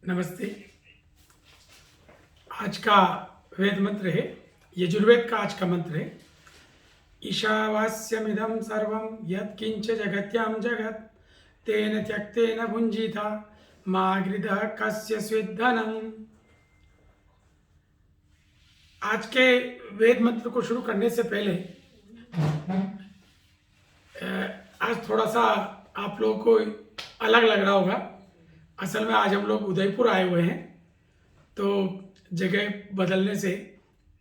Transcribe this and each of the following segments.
नमस्ते। आज का वेद मंत्र है, यजुर्वेद का आज का मंत्र है। ईशावास्यमिदं सर्वं यत्किंच जगत्यां जगत् तेन त्यक्तेन भुञ्जीता मा गृधः कस्य स्विद्धनम्। आज के वेद मंत्र को शुरू करने से पहले आज थोड़ा सा आप लोगों को अलग लग रहा होगा। असल में आज हम लोग उदयपुर आए हुए हैं, तो जगह बदलने से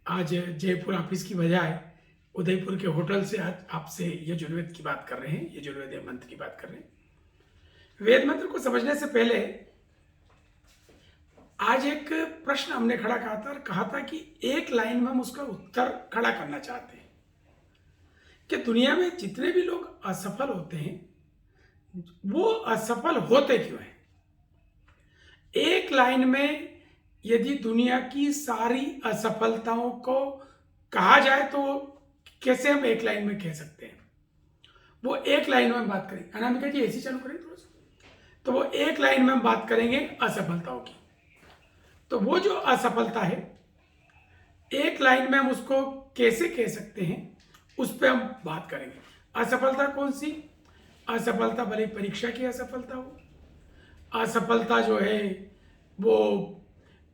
आज जयपुर ऑफिस की बजाय उदयपुर के होटल से आज आपसे यजुर्वेद की बात कर रहे हैं, यजुर्वेद मंत्र की बात कर रहे हैं। वेद मंत्र को समझने से पहले आज एक प्रश्न हमने खड़ा कहा था कि एक लाइन में हम उसका उत्तर खड़ा करना चाहते हैं कि दुनिया में जितने भी लोग असफल होते हैं वो असफल होते क्यों हैं। एक लाइन में यदि दुनिया की सारी असफलताओं को कहा जाए तो कैसे हम एक लाइन में कह सकते हैं। वो एक लाइन में हम बात करेंगे। अनामिका जी ऐसी चालू करें थोड़ा सा। तो वो एक लाइन में हम बात करेंगे असफलताओं की। तो वो जो असफलता है एक लाइन में हम उसको कैसे कह सकते हैं उस पर हम बात करेंगे। असफलता कौन सी? असफलता भले परीक्षा की असफलता हो, असफलता जो है वो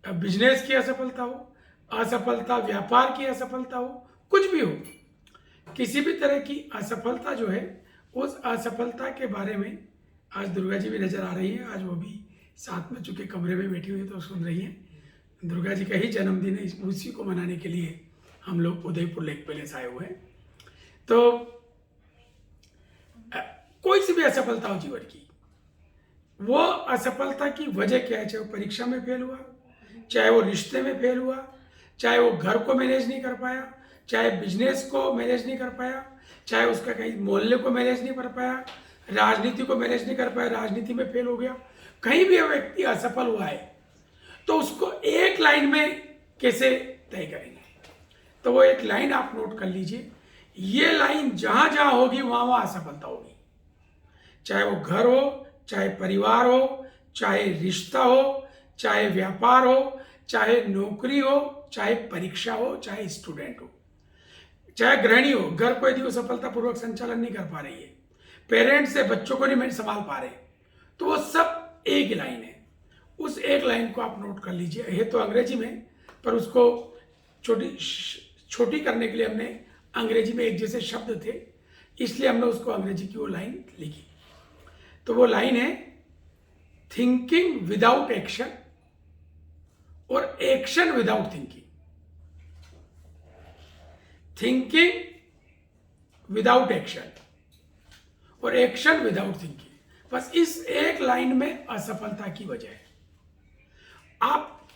बिजनेस की असफलता हो, असफलता व्यापार की असफलता हो, कुछ भी हो, किसी भी तरह की असफलता जो है उस असफलता के बारे में आज दुर्गा जी भी नजर आ रही है। आज वो भी साथ में चुके कमरे में बैठी हुई तो सुन रही हैं। दुर्गा जी का ही जन्मदिन है, उसी को मनाने के लिए हम लोग उदयपुर लेक पैलेस आए हुए हैं। तो कोई सी भी असफलता हो जीवन की, वो असफलता की वजह क्या है? चाहे वो परीक्षा में फेल हुआ, चाहे वो रिश्ते में फेल हुआ, चाहे वो घर को मैनेज नहीं कर पाया, चाहे बिजनेस को मैनेज नहीं कर पाया, चाहे उसका कहीं मोहल्ले को मैनेज नहीं कर पाया, राजनीति को मैनेज नहीं कर पाया, राजनीति में फेल हो गया, कहीं भी व्यक्ति असफल हुआ है तो उसको एक लाइन में कैसे तय करेंगे। तो वो एक लाइन आप नोट कर लीजिए। ये लाइन जहां जहां होगी वहां वहां असफलता होगी। चाहे वो घर हो, चाहे परिवार हो, चाहे रिश्ता हो, चाहे व्यापार हो, चाहे नौकरी हो, चाहे परीक्षा हो, चाहे स्टूडेंट हो, चाहे गृहिणी हो, घर को यदि वो सफलतापूर्वक संचालन नहीं कर पा रही है, पेरेंट्स से बच्चों को नहीं संभाल पा रहे, तो वो सब एक लाइन है। उस एक लाइन को आप नोट कर लीजिए। ये तो अंग्रेजी में, पर उसको छोटी करने के लिए हमने अंग्रेजी में एक जैसे शब्द थे इसलिए हमने उसको अंग्रेजी की वो लाइन लिखी। तो वो लाइन है थिंकिंग विदाउट एक्शन और action without thinking. Thinking without action और एक्शन विदाउट थिंकिंग। बस इस एक लाइन में असफलता की वजह है। आप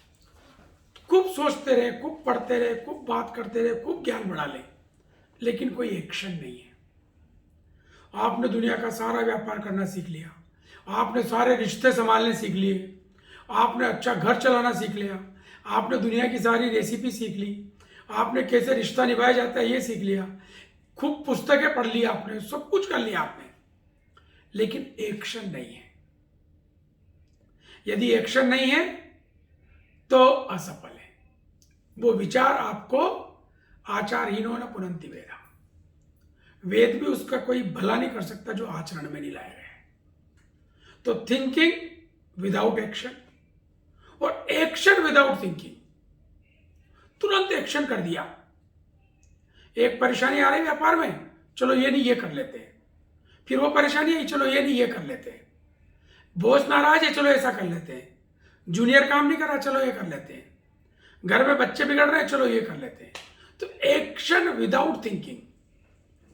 खूब सोचते रहे, खूब पढ़ते रहे, खूब बात करते रहे, खूब ज्ञान बढ़ा ले, लेकिन कोई एक्शन नहीं है। आपने दुनिया का सारा व्यापार करना सीख लिया, आपने सारे रिश्ते संभालने सीख लिए, आपने अच्छा घर चलाना सीख लिया, आपने दुनिया की सारी रेसिपी सीख ली, आपने कैसे रिश्ता निभाया जाता है ये सीख लिया, खूब पुस्तकें पढ़ ली आपने, सब कुछ कर लिया आपने, लेकिन एक्शन नहीं है। यदि एक्शन नहीं है तो असफल है। वो विचार आपको आचारहीनो न पुनन्ति वेदा, वेद भी उसका कोई भला नहीं कर सकता जो आचरण में नहीं लाया गया है। तो थिंकिंग विदाउट एक्शन और एक्शन विदाउट थिंकिंग। तुरंत एक्शन कर दिया। एक परेशानी आ रही व्यापार में, चलो ये नहीं ये कर लेते हैं। फिर वो परेशानी आई, चलो ये नहीं ये कर लेते हैं। बॉस नाराज है, चलो ऐसा कर लेते हैं। जूनियर काम नहीं कर रहा, चलो ये कर लेते हैं। घर में बच्चे बिगड़ रहे हैं, चलो ये कर लेते हैं। तो एक्शन विदाउट थिंकिंग,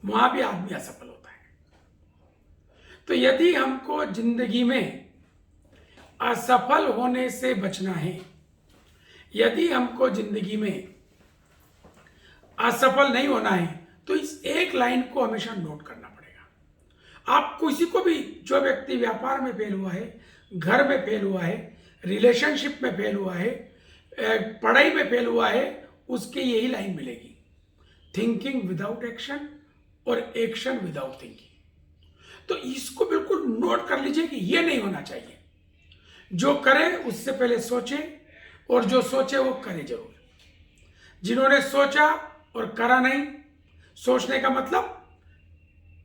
वहां भी आदमी असफल होता है। तो यदि हमको जिंदगी में असफल होने से बचना है, यदि हमको जिंदगी में असफल नहीं होना है, तो इस एक लाइन को हमेशा नोट करना पड़ेगा। आप किसी को भी, जो व्यक्ति व्यापार में फेल हुआ है, घर में फेल हुआ है, रिलेशनशिप में फेल हुआ है, पढ़ाई में फेल हुआ है, उसकी यही लाइन मिलेगी, थिंकिंग विदाउट एक्शन और एक्शन विदाउट थिंकिंग। तो इसको बिल्कुल नोट कर लीजिए कि ये नहीं होना चाहिए। जो करे उससे पहले सोचे, और जो सोचे वो करे जरूर। जिन्होंने सोचा और करा नहीं, सोचने का मतलब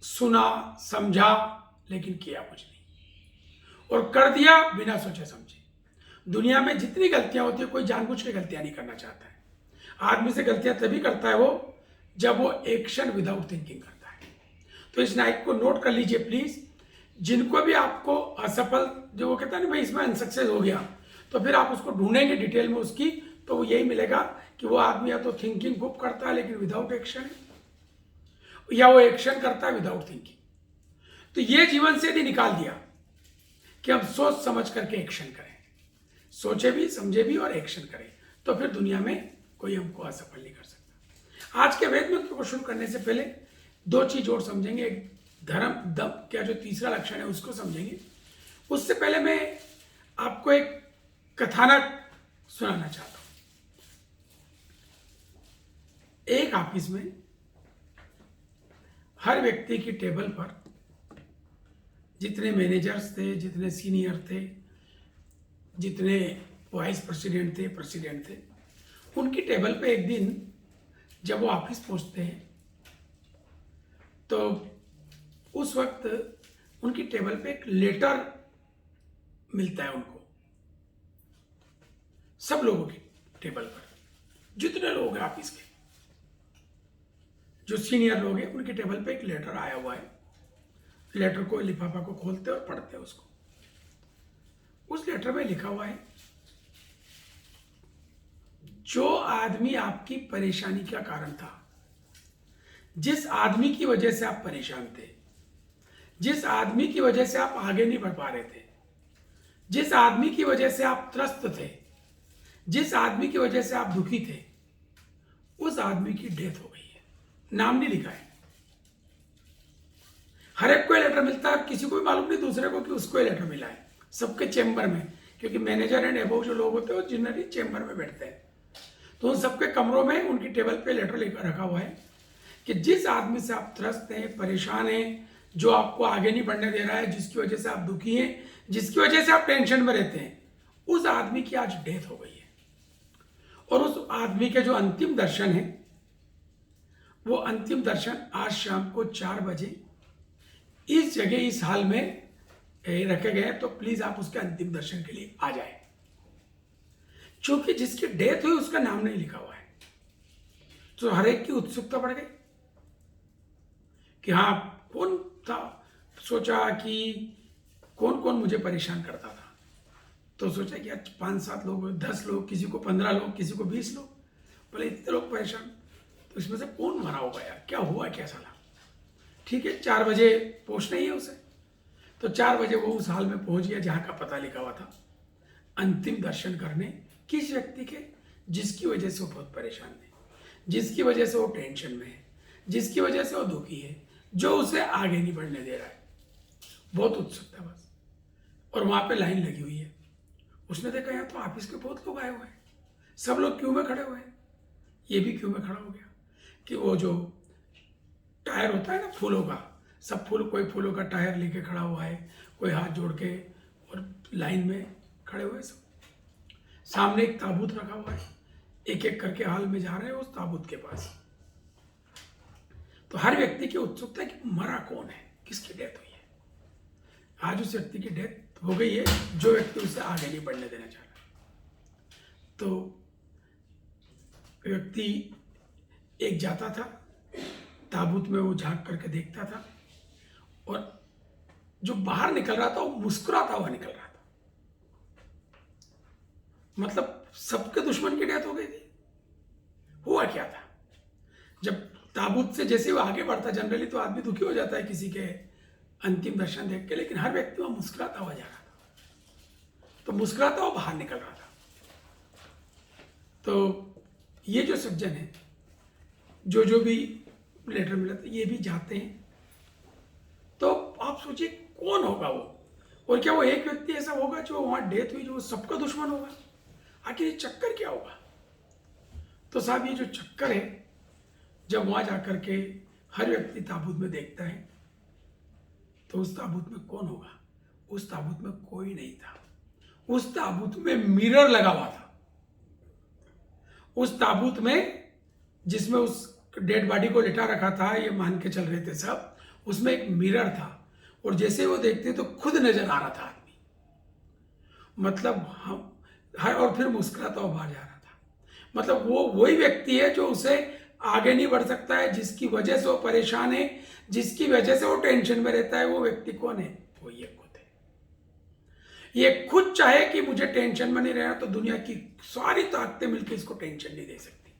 सुना समझा लेकिन किया कुछ नहीं, और कर दिया बिना सोचे समझे। दुनिया में जितनी गलतियां होती है, कोई जानबूझ के गलतियां नहीं करना चाहता है। आदमी से गलतियां तभी करता है वो, जब वो एक्शन विदाउट थिंकिंग करता है। तो इस नाइट को नोट कर लीजिए प्लीज। जिनको भी आपको असफल, जो वो कहता है ना भाई इसमें अनसक्सेस हो गया, तो फिर आप उसको ढूंढेंगे डिटेल में उसकी, तो वो यही मिलेगा कि वो आदमी या तो थिंकिंग खूब करता है लेकिन विदाउट एक्शन, या वो एक्शन करता है विदाउट थिंकिंग। तो ये जीवन से यदि निकाल दिया कि हम सोच समझ करके एक्शन करें, सोचे भी समझे भी और एक्शन करें, तो फिर दुनिया में कोई हमको असफल नहीं कर सकता। आज के वेद मंत्र को शुरू करने से पहले दो चीज और समझेंगे। एक धर्म दम क्या जो तीसरा लक्षण है उसको समझेंगे। उससे पहले मैं आपको एक कथानक सुनाना चाहता हूं। एक ऑफिस में हर व्यक्ति की टेबल पर, जितने मैनेजर्स थे, जितने सीनियर थे, जितने वाइस प्रेसिडेंट थे, प्रेसिडेंट थे, उनकी टेबल पे एक दिन जब वो ऑफिस पहुंचते हैं तो उस वक्त उनकी टेबल पे एक लेटर मिलता है उनको। सब लोगों की टेबल पर, जितने लोग हैं ऑफिस के, जो सीनियर लोग हैं, उनकी टेबल पे एक लेटर आया हुआ है। लेटर को, लिफाफा को खोलते और पढ़ते उसको। उस लेटर में लिखा हुआ है, जो आदमी आपकी परेशानी का कारण था, जिस आदमी की वजह से आप परेशान थे, जिस आदमी की वजह से आप आगे नहीं बढ़ पा रहे थे, जिस आदमी की वजह से आप त्रस्त थे, जिस आदमी की वजह से आप दुखी थे, उस आदमी की डेथ हो गई है। नाम नहीं लिखा है। हर एक को लेटर मिलता है, किसी को भी मालूम नहीं दूसरे को कि उसको लेटर मिला है। सबके चेंबर में, क्योंकि मैनेजर एंड एबव जो लोग होते हैं वो जनरली चेंबर में बैठते हैं, तो उन सबके कमरों में उनकी टेबल पे लेटर लेकर रखा हुआ है कि जिस आदमी से आप त्रस्त हैं, परेशान हैं, जो आपको आगे नहीं बढ़ने दे रहा है, जिसकी वजह से आप दुखी हैं, जिसकी वजह से आप टेंशन में रहते हैं, उस आदमी की आज डेथ हो गई है। और उस आदमी के जो अंतिम दर्शन है, वो अंतिम दर्शन आज शाम को 4 बजे इस जगह, इस हाल में रखे गए हैं। तो प्लीज आप उसके अंतिम दर्शन के लिए आ जाए। क्योंकि जिसकी डेथ हुई उसका नाम नहीं लिखा हुआ है, तो हर एक की उत्सुकता बढ़ गई कि हाँ, कौन था। सोचा कि कौन कौन मुझे परेशान करता था, तो सोचा कि आज 5-7 लोग, 10 लोग, किसी को 15 लोग, किसी को 20 लोग, बोले इतने लोग परेशान, तो इसमें से कौन मरा होगा यार, क्या हुआ, क्या साला। ठीक है, 4 बजे पहुंचना ही है उसे। तो 4 बजे वो उस हाल में पहुंच गया जहां का पता लिखा हुआ था, अंतिम दर्शन करने किस व्यक्ति के, जिसकी वजह से वो बहुत परेशान है, जिसकी वजह से वो टेंशन में है, जिसकी वजह से वो दुखी है, जो उसे आगे नहीं बढ़ने दे रहा है। बहुत उत्सुकता बस। और वहां पे लाइन लगी हुई है। उसने देखा यार तो ऑफिस के बहुत लोग आए हुए हैं, सब लोग क्यू में खड़े हुए हैं। ये भी क्यू में खड़ा हो गया कि वो जो टायर होता है ना फूलों का, सब फूल, कोई फूलों का टायर लेके खड़ा हुआ है, कोई हाथ जोड़ के, और लाइन में खड़े हुए सब। सामने एक ताबूत रखा हुआ है, एक एक करके हाल में जा रहे हैं उस ताबूत के पास। तो हर व्यक्ति की उत्सुकता है कि मरा कौन है, किसकी डेथ हुई है। आज उस व्यक्ति की डेथ हो गई है, जो व्यक्ति उसे आगे नहीं बढ़ने देना चाह रहा। तो व्यक्ति एक जाता था, ताबूत में वो झांक करके देखता था, और जो बाहर निकल रहा था वो मुस्कुराता हुआ निकल रहा था। मतलब सबके दुश्मन की डेथ हो गई थी। हुआ क्या था, जब ताबूत से जैसे वो आगे बढ़ता, जनरली तो आदमी दुखी हो जाता है किसी के अंतिम दर्शन देख के, लेकिन हर व्यक्ति वहां मुस्कुराता हुआ जा रहा था। तो मुस्कुराता हुआ बाहर निकल रहा था। तो ये जो सज्जन है, जो भी लेटर मिला था, ये भी जाते हैं। तो आप सोचिए कौन होगा वो, और क्या वो एक व्यक्ति ऐसा होगा जो वहां डेथ हुई, जो सबका दुश्मन होगा। आखिर ये चक्कर क्या होगा। तो साहब ये जो चक्कर है, जब वहां जाकर के हर व्यक्ति ताबूत में देखता है, तो उस ताबूत में कौन होगा। उस ताबूत में कोई नहीं था। उस ताबूत में मिरर लगा हुआ था। उस ताबूत में जिसमें उस डेड बॉडी को लिटा रखा था, ये मान के चल रहे थे सब, उसमें एक मिरर था और जैसे वो देखते तो खुद नजर आ रहा था आदमी, मतलब हम और फिर मुस्कुराता हुआ बाहर जा रहा था। मतलब वो वही व्यक्ति है जो उसे आगे नहीं बढ़ सकता है, जिसकी वजह से वो परेशान है, जिसकी वजह से वो टेंशन में रहता है। वो व्यक्ति कौन है? वो ये खुद है। ये खुद चाहे कि मुझे टेंशन में नहीं रहना, तो दुनिया की सारी ताकतें मिलकर इसको टेंशन नहीं दे सकती।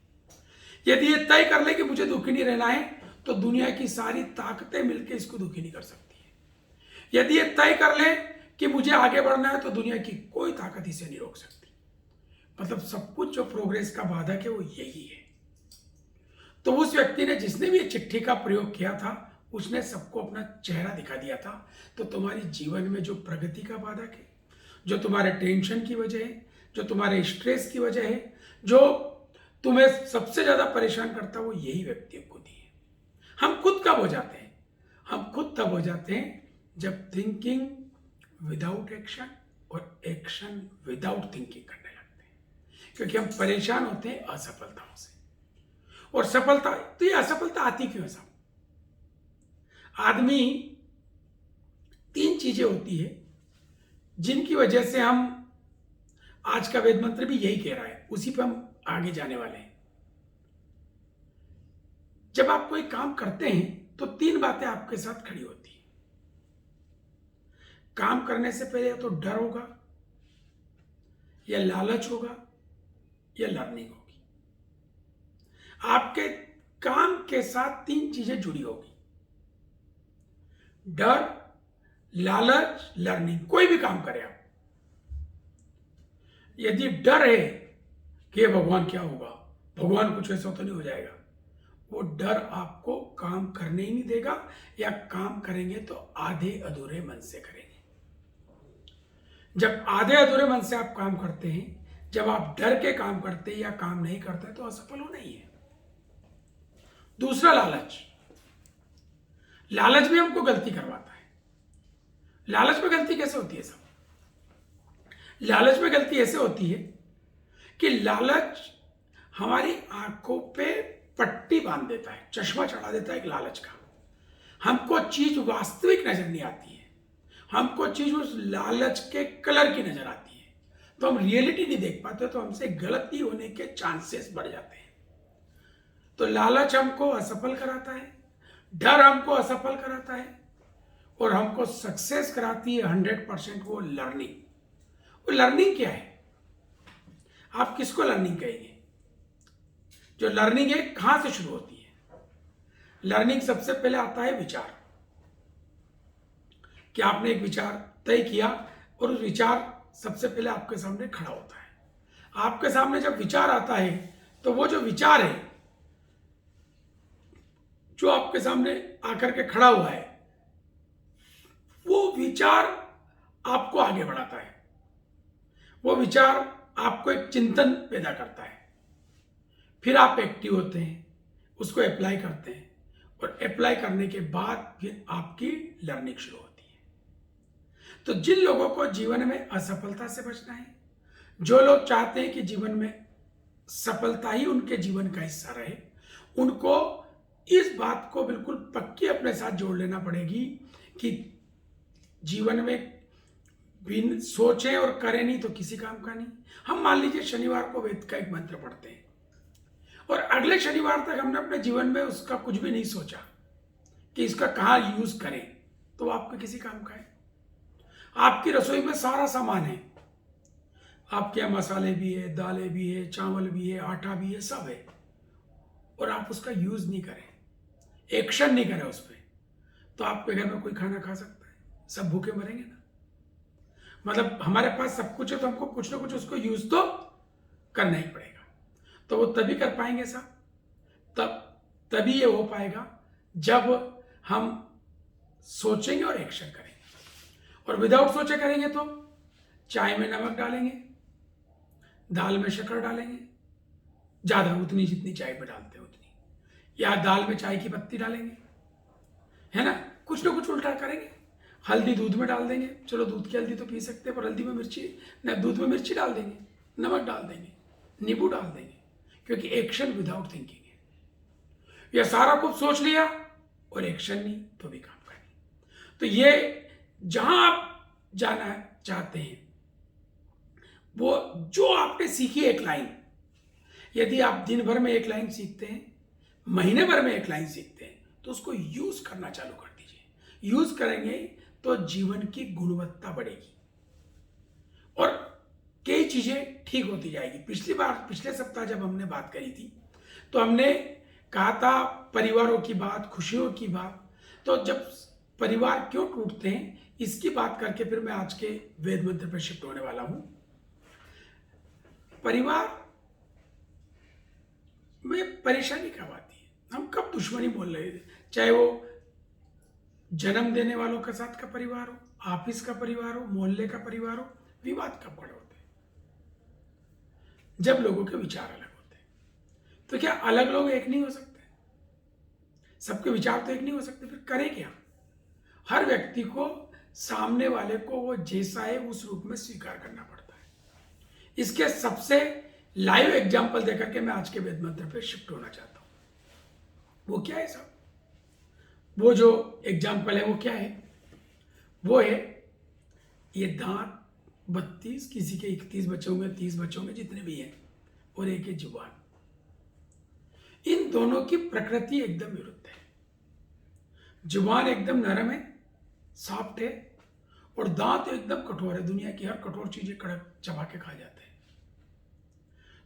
यदि ये तय कर ले कि मुझे दुखी नहीं रहना है, तो दुनिया की सारी ताकतें मिलकर इसको दुखी नहीं कर सकती है। यदि ये तय कर ले कि मुझे आगे बढ़ना है, तो दुनिया की कोई ताकत इसे नहीं रोक सकती। मतलब सब कुछ जो प्रोग्रेस का बाधक है वो यही है। तो उस व्यक्ति ने, जिसने भी चिट्ठी का प्रयोग किया था, उसने सबको अपना चेहरा दिखा दिया था। तो तुम्हारी जीवन में जो प्रगति का बाधक है, जो तुम्हारे टेंशन की वजह है, जो तुम्हारे स्ट्रेस की वजह है, जो तुम्हें सबसे ज्यादा परेशान करता है, वो यही व्यक्ति खुद ही है। हम खुद कब हो जाते हैं? हम खुद तब हो जाते हैं जब थिंकिंग विदाउट एक्शन और एक्शन विदाउट थिंकिंग करने लगते हैं, क्योंकि हम परेशान होते हैं असफलताओं से। और सफलता, तो ये असफलता आती क्यों है साहब? आदमी, 3 चीजें होती है जिनकी वजह से हम, आज का वेद मंत्र भी यही कह रहा है, उसी पे हम आगे जाने वाले हैं। जब आप कोई काम करते हैं तो 3 बातें आपके साथ खड़ी होती है। काम करने से पहले या तो डर होगा, या लालच होगा, या लर्निंग होगी। आपके काम के साथ 3 चीजें जुड़ी होगी: डर, लालच, लर्निंग। कोई भी काम करें आप, यदि डर है कि ये भगवान क्या होगा, भगवान कुछ ऐसा तो नहीं हो जाएगा, वो डर आपको काम करने ही नहीं देगा, या काम करेंगे तो आधे अधूरे मन से करेंगे। जब आधे अधूरे मन से आप काम करते हैं, जब आप डर के काम करते हैं या काम नहीं करते, तो असफल होना ही है। दूसरा, लालच। लालच भी हमको गलती करवाता है। लालच में गलती कैसे होती है सब? लालच में गलती ऐसे होती है कि लालच हमारी आंखों पे पट्टी बांध देता है, चश्मा चढ़ा देता है एक लालच का। हमको चीज वास्तविक नजर नहीं आती है, हमको चीज उस लालच के कलर की नजर आती है, तो हम रियलिटी नहीं देख पाते, तो हमसे गलती होने के चांसेस बढ़ जाते हैं। तो लालच हमको असफल कराता है, डर हमको असफल कराता है, और हमको सक्सेस कराती है 100%। वो लर्निंग। वो लर्निंग क्या है? आप किसको लर्निंग कहेंगे? जो लर्निंग है कहां से शुरू होती है? लर्निंग सबसे पहले आता है विचार, कि आपने एक विचार तय किया और उस विचार सबसे पहले आपके सामने खड़ा होता है। आपके सामने जब विचार आता है, तो वो जो विचार है जो आपके सामने आकर के खड़ा हुआ है, वो विचार आपको आगे बढ़ाता है। वो विचार आपको एक चिंतन पैदा करता है। फिर आप एक्टिव होते हैं, उसको अप्लाई करते हैं, और अप्लाई करने के बाद फिर आपकी लर्निंग शुरू होती है। तो जिन लोगों को जीवन में असफलता से बचना है, जो लोग चाहते हैं कि जीवन में सफलता ही उनके जीवन का हिस्सा रहे, उनको इस बात को बिल्कुल पक्की अपने साथ जोड़ लेना पड़ेगी कि जीवन में बिन सोचे और करें नहीं तो किसी काम का नहीं। हम मान लीजिए शनिवार को वेद का एक मंत्र पढ़ते हैं, और अगले शनिवार तक हमने अपने जीवन में उसका कुछ भी नहीं सोचा कि इसका कहाँ यूज करें, तो आपके किसी काम का है। आपकी रसोई में सारा सामान है, आपके यहाँ मसाले भी है, दालें भी है, चावल भी है, आटा भी है, सब है, और आप उसका यूज नहीं करें, एक्शन नहीं करें उस पर, तो आपके घर में कोई खाना खा सकता है? सब भूखे मरेंगे ना। मतलब हमारे पास सब कुछ है, तो हमको कुछ ना कुछ उसको यूज तो करना ही पड़ेगा। तो वो तभी कर पाएंगे साहब, तभी ये हो पाएगा जब हम सोचेंगे और एक्शन करेंगे। और विदाउट सोचे करेंगे तो चाय में नमक डालेंगे, दाल में शक्कर डालेंगे, ज्यादा उतनी जितनी चाय में डालते हैं उतनी, या दाल में चाय की पत्ती डालेंगे, है ना, कुछ ना कुछ उल्टा करेंगे। हल्दी दूध में डाल देंगे, चलो दूध की हल्दी तो पी सकते हैं, पर हल्दी में मिर्ची नहीं, दूध में मिर्ची डाल देंगे, नमक डाल देंगे, नींबू डाल देंगे, क्योंकि एक्शन विदाउट थिंकिंग है। यह सारा कुछ सोच लिया और एक्शन नहीं तो भी काम करनी। तो ये जहां आप जाना चाहते हैं, वो जो आपने सीखी एक लाइन, यदि आप दिन भर में एक लाइन सीखते हैं, महीने भर में एक लाइन सीखते हैं, तो उसको यूज करना चालू कर दीजिए। यूज करेंगे तो जीवन की गुणवत्ता बढ़ेगी और कई चीजें ठीक होती जाएगी। पिछले सप्ताह जब हमने बात करी थी, तो हमने कहा था परिवारों की बात, खुशियों की बात। तो जब परिवार क्यों टूटते हैं, इसकी बात करके फिर मैं आज के वेद मंत्र पर शिफ्ट होने वाला हूं। परिवार में परेशानी कब आती है, हम कब दुश्मनी बोल रहे थे, चाहे वो जन्म देने वालों के साथ का परिवार हो, ऑफिस का परिवार हो, मोहल्ले का परिवार हो, विवाद कब खड़े होते हैं? जब लोगों के विचार अलग होते हैं। तो क्या अलग लोग एक नहीं हो सकते? सबके विचार तो एक नहीं हो सकते, फिर करें क्या? हर व्यक्ति को सामने वाले को वो जैसा है उस रूप में स्वीकार करना पड़ता है। इसके सबसे लाइव एग्जाम्पल देकर के मैं आज के वेद मंत्र पे शिफ्ट होना चाहता हूं। वो क्या है साहब? वो जो एग्जाम्पल है वो क्या है? वो है ये दांत 32, किसी के 31 बच्चे होंगे, 30 बच्चे होंगे, जितने भी हैं, और एक है जुबान। इन दोनों की प्रकृति एकदम विरुद्ध है। जुबान एकदम नरम है, सॉफ्ट है, और दांत एकदम कठोर है, दुनिया की हर कठोर चीजें कड़क चबा के खा जाते हैं।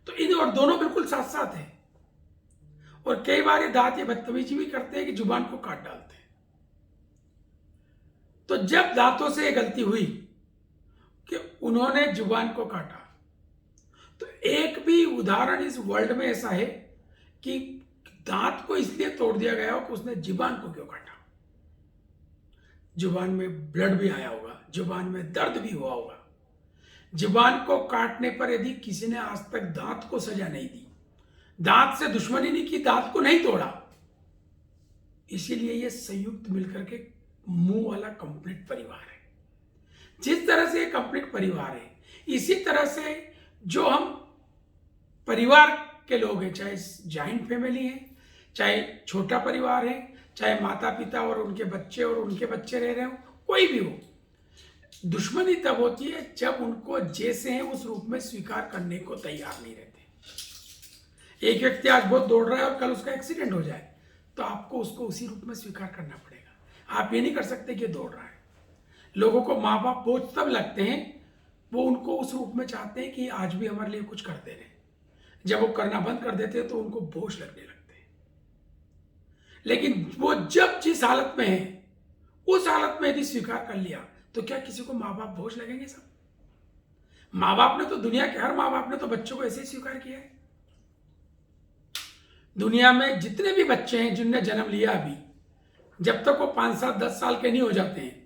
तो इन और दोनों बिल्कुल साथ साथ है। और कई बार ये दांत ये बदतमीजी भी करते हैं कि जुबान को काट डालते हैं। तो जब दांतों से ये गलती हुई कि उन्होंने जुबान को काटा, तो एक भी उदाहरण इस वर्ल्ड में ऐसा है कि दांत को इसलिए तोड़ दिया गया हो कि उसने जुबान को क्यों काटा? जुबान में ब्लड भी आया होगा, जुबान में दर्द भी हुआ होगा। जुबान को काटने पर यदि किसी ने आज तक दांत को सजा नहीं दी, दांत से दुश्मनी नहीं की, दांत को नहीं तोड़ा, इसीलिए ये संयुक्त मिलकर के मुंह वाला कंप्लीट परिवार है। जिस तरह से ये कंप्लीट परिवार है, इसी तरह से जो हम परिवार के लोग हैं, चाहे जॉइंट फैमिली है, चाहे छोटा परिवार है, चाहे माता पिता और उनके बच्चे रह रहे हो, कोई भी हो, दुश्मनी तब होती है जब उनको जैसे हैं उस रूप में स्वीकार करने को तैयार नहीं रहते। एक व्यक्ति आज बहुत दौड़ रहा है और कल उसका एक्सीडेंट हो जाए, तो आपको उसको उसी रूप में स्वीकार करना पड़ेगा। आप ये नहीं कर सकते कि दौड़ रहा है। लोगों को माँ बाप बोझ तब लगते हैं, वो उनको उस रूप में चाहते हैं कि आज भी हमारे लिए कुछ करते रहे। जब वो करना बंद कर देते हैं तो उनको बोझ लगने लगते हैं। लेकिन वो जब जिस हालत में है, उस हालत में यदि स्वीकार कर लिया, तो क्या किसी को माँ बाप बोझ लगेंगे? सब माँ बाप ने तो, दुनिया के हर माँ बाप ने तो बच्चों को ऐसे ही स्वीकार किया है। दुनिया में जितने भी बच्चे हैं जिनने जन्म लिया, अभी जब तक वो 5, 7, 10 साल के नहीं हो जाते हैं,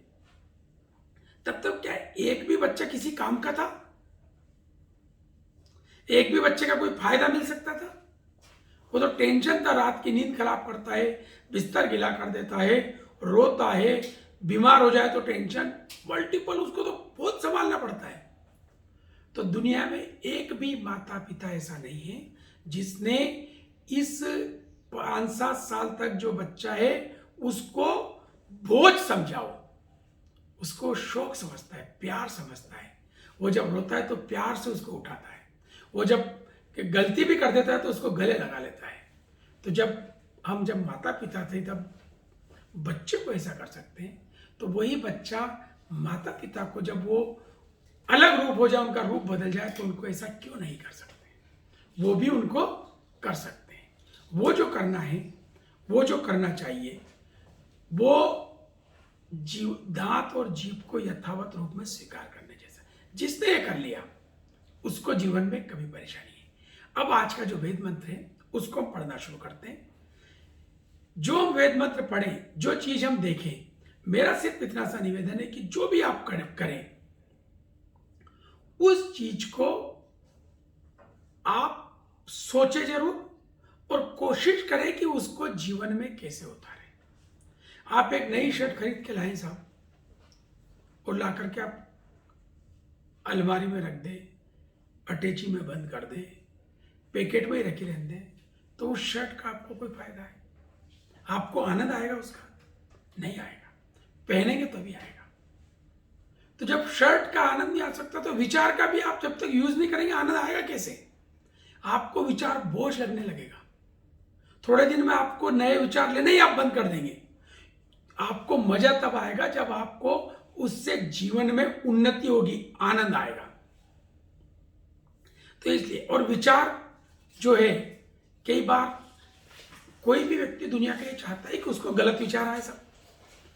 तब तक क्या एक भी बच्चा किसी काम का था? एक भी बच्चे का कोई फायदा मिल सकता था? वो तो टेंशन था, रात की नींद खराब करता है, बिस्तर गिला कर देता है, रोता है, बीमार हो जाए तो टेंशन मल्टीपल, उसको तो बहुत संभालना पड़ता है। तो दुनिया में एक भी माता पिता ऐसा नहीं है जिसने इस 5-7 साल तक जो बच्चा है उसको बोझ समझाओ। उसको शौक समझता है, प्यार समझता है। वो जब रोता है तो प्यार से उसको उठाता है। वो जब गलती भी कर देता है तो उसको गले लगा लेता है। तो जब माता पिता थे तब बच्चे को ऐसा कर सकते हैं, तो वही बच्चा माता पिता को जब वो अलग रूप हो जाए, उनका रूप बदल जाए, तो उनको ऐसा क्यों नहीं कर सकते? वो भी उनको कर सकते हैं। वो जो करना है, वो जो करना चाहिए, वो दांत और जीभ को यथावत रूप में स्वीकार करने जैसा। जिसने ये कर लिया उसको जीवन में कभी परेशानी है। अब आज का जो वेद मंत्र है उसको हम पढ़ना शुरू करते हैं। जो हम वेद मंत्र पढ़ें, जो चीज हम देखें, मेरा सिर्फ इतना सा निवेदन है कि जो भी आप करें, उस चीज को आप सोचे जरूर और कोशिश करें कि उसको जीवन में कैसे उतारें। आप एक नई शर्ट खरीद के लाएं साहब, और ला करके आप अलमारी में रख दे, अटैची में बंद कर दे, पैकेट में ही रखी रहने दे, तो उस शर्ट का आपको कोई फायदा है? आपको आनंद आएगा उसका? नहीं आएगा। पहनेंगे तभी आएगा। तो जब शर्ट का आनंद नहीं आ सकता तो विचार का भी आप जब तक यूज नहीं करेंगे आनंद आएगा कैसे? आपको विचार बोझ लगने लगेगा। थोड़े दिन में आपको नए विचार लेने ही आप बंद कर देंगे। आपको मजा तब आएगा जब आपको उससे जीवन में उन्नति होगी, आनंद आएगा। तो इसलिए, और विचार जो है, कई बार कोई भी व्यक्ति दुनिया का ये चाहता है कि उसको गलत विचार आए, सब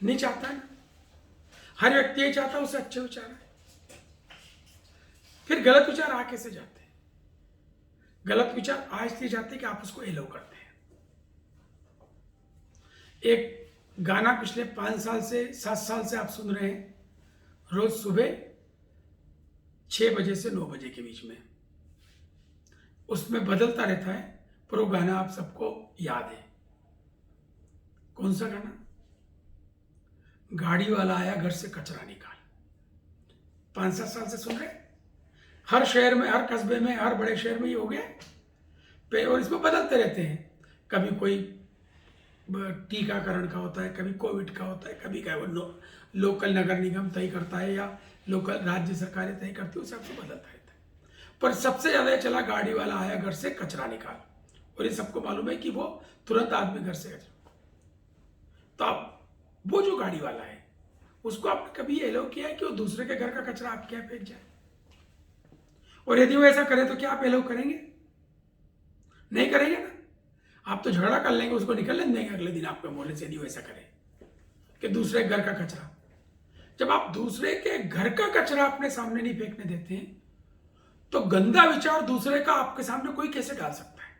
नहीं चाहता है ना। हर व्यक्ति ये चाहता है उसे अच्छे विचार आए। फिर गलत विचार आ कैसे जाते हैं? गलत विचार आ इसलिए जाते हैं कि आप उसको एलो करते हैं। एक गाना पिछले 5 साल से 7 साल से आप सुन रहे हैं, रोज सुबह 6 बजे से 9 बजे के बीच में। उसमें बदलता रहता है, पर वो गाना आप सबको याद है। कौन सा गाना? गाड़ी वाला आया घर से कचरा निकाल। 5-7 साल से सुन रहे। हर शहर में, हर कस्बे में, हर बड़े शहर में ये हो गया। और इसमें बदलते रहते हैं। कभी कोई टीकाकरण का होता है, कभी कोविड का होता है, कभी क्या वो लोकल नगर निगम तय करता है या लोकल राज्य सरकारें तय करती है, उस हिसाब से बदलता रहता है। पर सबसे ज्यादा चला गाड़ी वाला आया घर से कचरा निकाल। और ये सबको मालूम है कि वो तुरंत आदमी घर से कचरा। तो अब वो जो गाड़ी वाला है उसको आपने कभी एलो किया है कि वो दूसरे के घर का कचरा आपके यहाँ फेंक जाए? और यदि वो ऐसा करे तो क्या आप एलो करेंगे? नहीं करेंगे ना। आप तो झगड़ा कर लेंगे, उसको निकलने देंगे अगले दिन आपके मोहल्ले से, यदि वो ऐसा करे कि दूसरे घर का कचरा। जब आप दूसरे के घर का कचरा अपने सामने नहीं फेंकने देते हैं तो गंदा विचार दूसरे का आपके सामने कोई कैसे डाल सकता है?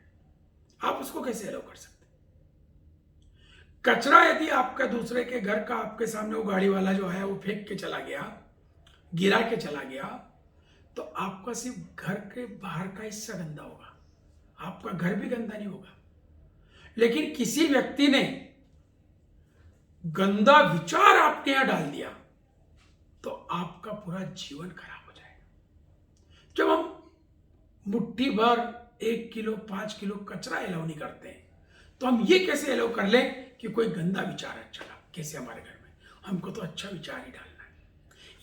आप उसको कैसे एलो कर सकते? कचरा यदि आपका दूसरे के घर का आपके सामने वो गाड़ी वाला जो है वो फेंक के चला गया, गिरा के चला गया, तो आपका सिर्फ घर के बाहर का हिस्सा गंदा होगा, आपका घर भी गंदा नहीं होगा। लेकिन किसी व्यक्ति ने गंदा विचार आपके यहां डाल दिया तो आपका पूरा जीवन खराब हो जाएगा। जब हम मुट्ठी भर 1 किलो 5 किलो कचरा एलाउ नहीं करते हैं तो हम ये कैसे एलाउ कर लें कि कोई गंदा विचार चला कैसे हमारे घर में? हमको तो अच्छा विचार ही डालना है।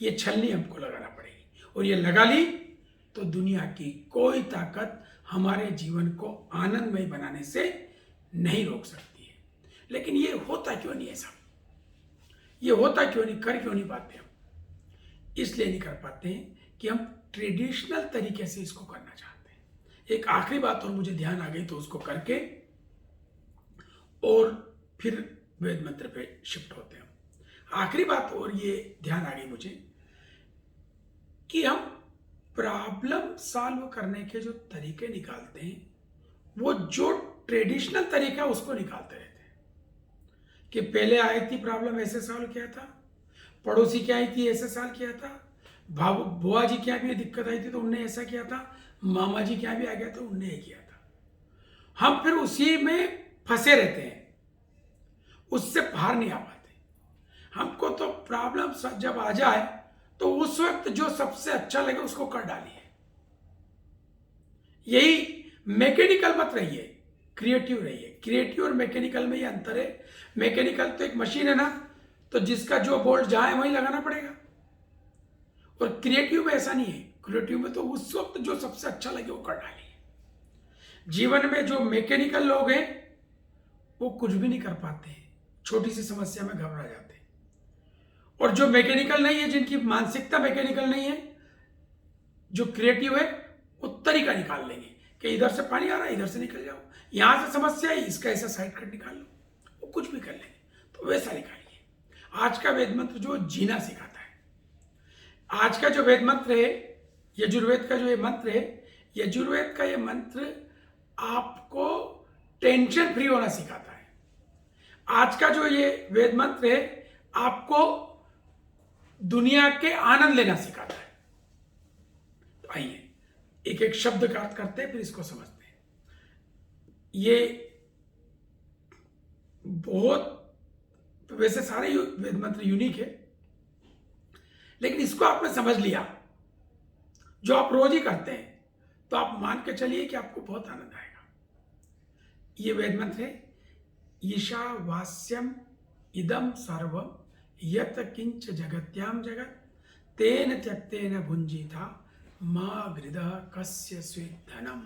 ये छलनी हमको लगाना पड़ेगी, और ये लगा ली तो दुनिया की कोई ताकत हमारे जीवन को आनंदमय बनाने से नहीं रोक सकती है। लेकिन ये होता क्यों नहीं ऐसा? ये होता क्यों नहीं, कर क्यों नहीं पाते हम? इसलिए नहीं कर पाते हैं कि हम ट्रेडिशनल तरीके से इसको करना चाहते हैं। एक आखिरी बात और मुझे ध्यान आ गई तो उसको करके और फिर वेद मंत्र पे शिफ्ट होते हैं। आखिरी बात और ये ध्यान आ गई मुझे कि हम प्रॉब्लम सॉल्व करने के जो तरीके निकालते हैं वो जो ट्रेडिशनल तरीका है उसको निकालते रहते हैं कि पहले आई थी प्रॉब्लम ऐसे सॉल्व किया था, पड़ोसी क्या आई थी ऐसे सॉल्व किया था, बुआ जी क्या भी दिक्कत आई थी तो उनने ऐसा किया था, मामा जी क्या भी आ गया तो उनने ये किया था। हम फिर उसी में फंसे रहते हैं, उससे बाहर नहीं आ पाते। हमको तो प्रॉब्लम जब आ जाए तो उस वक्त जो सबसे अच्छा लगे उसको कर डालिए। यही मैकेनिकल मत रहिए, क्रिएटिव रहिए। क्रिएटिव और मैकेनिकल में ये अंतर है। मैकेनिकल तो एक मशीन है ना, तो जिसका जो बोल्ट जहां है वहीं लगाना पड़ेगा। और क्रिएटिव में ऐसा नहीं है। क्रिएटिव में तो उस वक्त जो सबसे अच्छा लगे वो कर डालिए। जीवन में जो मैकेनिकल लोग हैं वो कुछ भी नहीं कर पाते हैं, छोटी सी समस्या में घबरा जाते हैं। और जो मैकेनिकल नहीं है, जिनकी मानसिकता मैकेनिकल नहीं है, जो क्रिएटिव है, वो तरीका निकाल लेंगे कि इधर से पानी आ रहा है, इधर से निकल जाओ, यहां से समस्या है, इसका ऐसा साइड कट निकाल लो, वो कुछ भी कर लेंगे। तो वैसा निकालिए। आज का वेद मंत्र जो जीना सिखाता है, आज का जो वेद मंत्र है, यजुर्वेद का जो ये मंत्र है, यजुर्वेद का ये मंत्र आपको टेंशन फ्री होना सिखाता है। आज का जो ये वेद मंत्र है आपको दुनिया के आनंद लेना सिखाता है। तो आइए एक एक शब्द का अर्थ करते हैं, फिर इसको समझते हैं। ये बहुत, वैसे सारे वेद मंत्र यूनिक है, लेकिन इसको आपने समझ लिया, जो आप रोज ही करते हैं, तो आप मान के चलिए कि आपको बहुत आनंद आएगा। ये वेद मंत्र है, ईशावास्यम इदम सर्वम यत किंच जगत्याम जगत तेन त्यक्तेन भुंजीता मा गृदः कस्य स्वेत् धनम।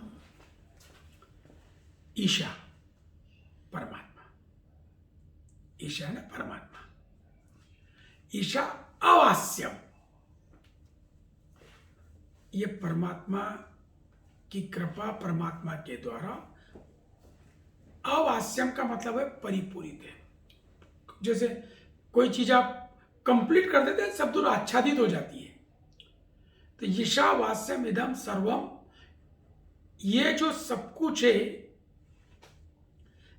ईशा परमात्मा, ईशा है ना परमात्मा। ईशा अवास्यम, ये परमात्मा की कृपा परमात्मा के द्वारा। अवास्यम का मतलब है परिपूरित है। जैसे कोई चीज आप कंप्लीट कर देते हैं, सब दूर आच्छादित हो जाती है। तो ईशावास्यम इदम सर्वम, ये जो सब कुछ है,